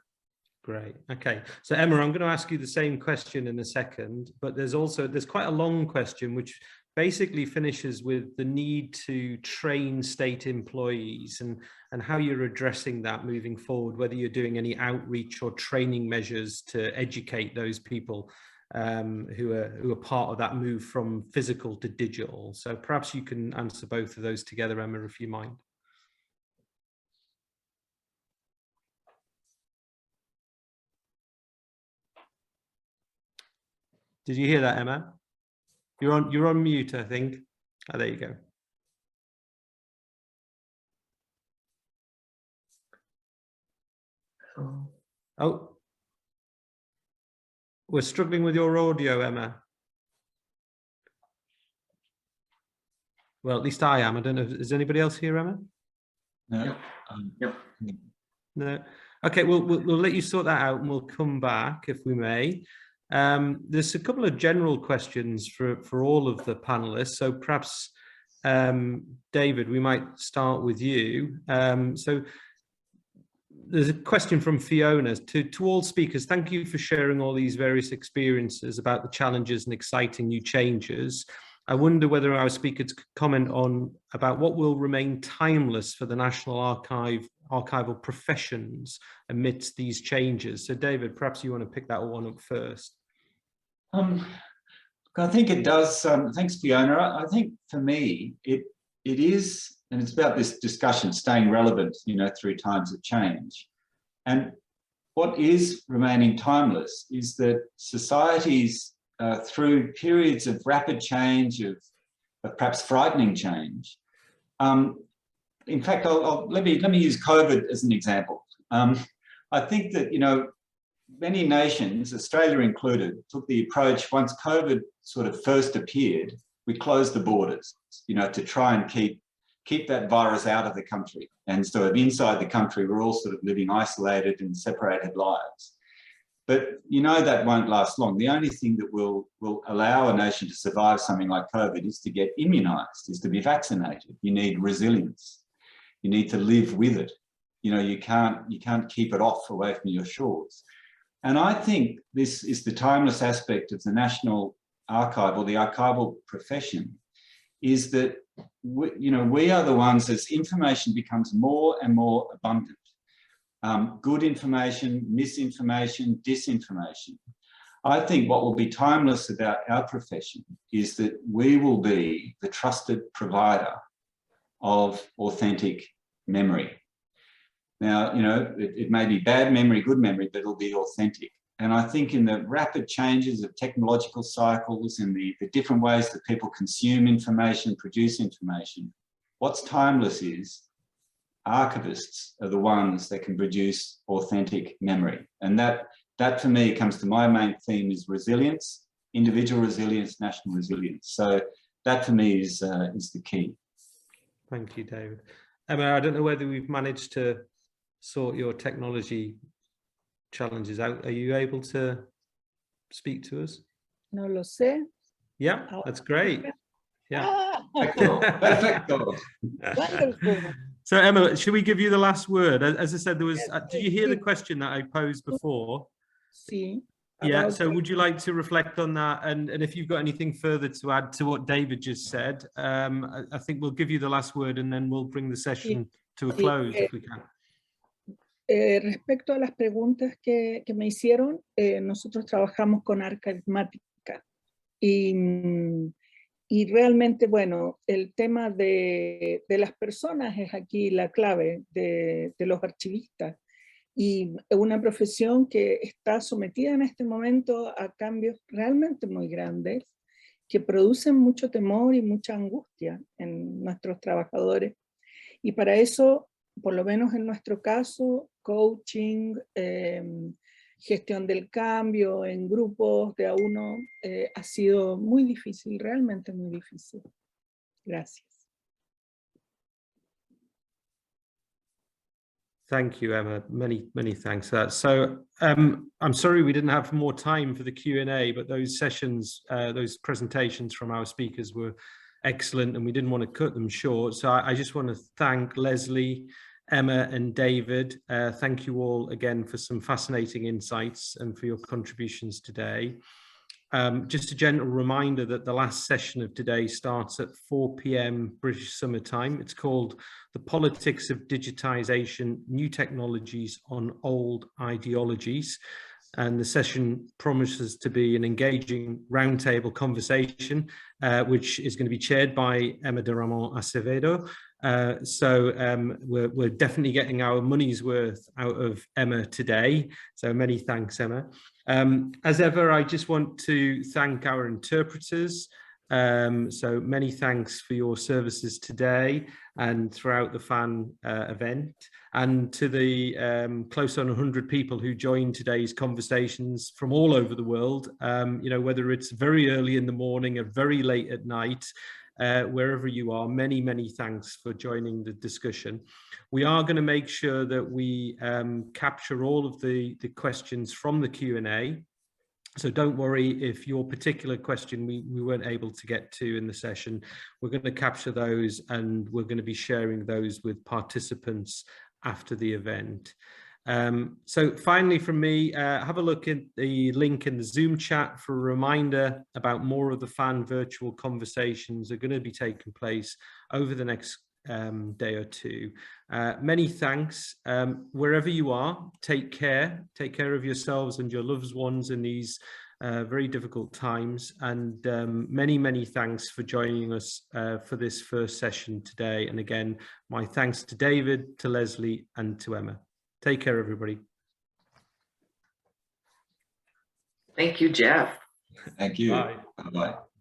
C: Great. Okay. So Emma, I'm going to ask you the same question in a second, but there's quite a long question which basically finishes with the need to train state employees and how you're addressing that moving forward, whether you're doing any outreach or training measures to educate those people who are part of that move from physical to digital. So perhaps you can answer both of those together, Emma, if you mind. Did you hear that, Emma? You're on mute, I think. Oh, there you go. Oh, we're struggling with your audio, Emma. Well, at least I am. I don't know. Is anybody else here, Emma?
F: No.
C: No. Okay, we'll let you sort that out and we'll come back if we may. There's a couple of general questions for all of the panelists. So perhaps, David, we might start with you. So there's a question from Fiona to all speakers. Thank you for sharing all these various experiences about the challenges and exciting new changes. I wonder whether our speakers could comment about what will remain timeless for the National archival professions amidst these changes. So David, perhaps you want to pick that one up first.
F: I think it does. Thanks, Fiona. I think for me, it is, and it's about this discussion staying relevant, you know, through times of change. And what is remaining timeless is that societies, through periods of rapid change, of perhaps frightening change. In fact, let me use COVID as an example. I think that, you know, many nations, Australia included, took the approach once COVID sort of first appeared, we closed the borders, you know, to try and keep that virus out of the country. And so inside the country, we're all sort of living isolated and separated lives. But you know that won't last long. The only thing that will allow a nation to survive something like COVID is to get immunized, is to be vaccinated. You need resilience. You need to live with it. You know, you can't keep it off away from your shores. And I think this is the timeless aspect of the National Archive or the archival profession, is that we are the ones, as information becomes more and more abundant, good information, misinformation, disinformation. I think what will be timeless about our profession is that we will be the trusted provider of authentic memory. Now, you know, it may be bad memory, good memory, but it'll be authentic. And I think in the rapid changes of technological cycles and the different ways that people consume information, produce information, what's timeless is archivists are the ones that can produce authentic memory. And that for me comes to my main theme is resilience, individual resilience, national resilience. So that for me is the key.
C: Thank you, David. Emma, I don't know whether we've managed to sort your technology challenges out. Are you able to speak to us?
E: No lo sé.
C: Yeah, that's great. Yeah.
E: Wonderful.
C: So Emma, should we give you the last word? As I said, there was, did you hear the question that I posed before?
E: Sí.
C: Yeah, so would you like to reflect on that? And if you've got anything further to add to what David just said, I think we'll give you the last word and then we'll bring the session to a close if we can.
E: Respecto a las preguntas que me hicieron, nosotros trabajamos con Archivística y realmente, bueno, el tema de las personas es aquí la clave de los archivistas, y es una profesión que está sometida en este momento a cambios realmente muy grandes que producen mucho temor y mucha angustia en nuestros trabajadores. Y para eso, por lo menos en nuestro caso, coaching, gestión del cambio en grupos de a uno, ha sido muy difícil, realmente muy difícil. Gracias.
C: Thank you, Emma. Many thanks for that. So I'm sorry we didn't have more time for the Q&A, but those sessions, those presentations from our speakers were excellent and we didn't want to cut them short. So I just want to thank Leslie, Emma and David. Thank you all again for some fascinating insights and for your contributions today. Just a gentle reminder that the last session of today starts at 4 p.m. British Summer Time. It's called The Politics of Digitization, New Technologies on Old Ideologies. And the session promises to be an engaging roundtable conversation, which is going to be chaired by Emma de Ramón Acevedo. We're definitely getting our money's worth out of Emma today. So many thanks, Emma. As ever, I just want to thank our interpreters. So many thanks for your services today and throughout the FAN event, and to the close on 100 people who joined today's conversations from all over the world, you know, whether it's very early in the morning or very late at night, wherever you are, many thanks for joining the discussion. We are going to make sure that we capture all of the questions from the Q&A. So don't worry if your particular question we weren't able to get to in the session. We're going to capture those and we're going to be sharing those with participants after the event. So finally from me, have a look at the link in the Zoom chat for a reminder about more of the FAN virtual conversations that are going to be taking place over the next day or two. Many thanks. Wherever you are, take care of yourselves and your loved ones in these very difficult times, and many thanks for joining us for this first session today. And again, my thanks to David, to Leslie and to Emma. Take care, everybody.
D: Thank you, Jeff.
F: Thank you.
C: Bye.
F: Bye-bye.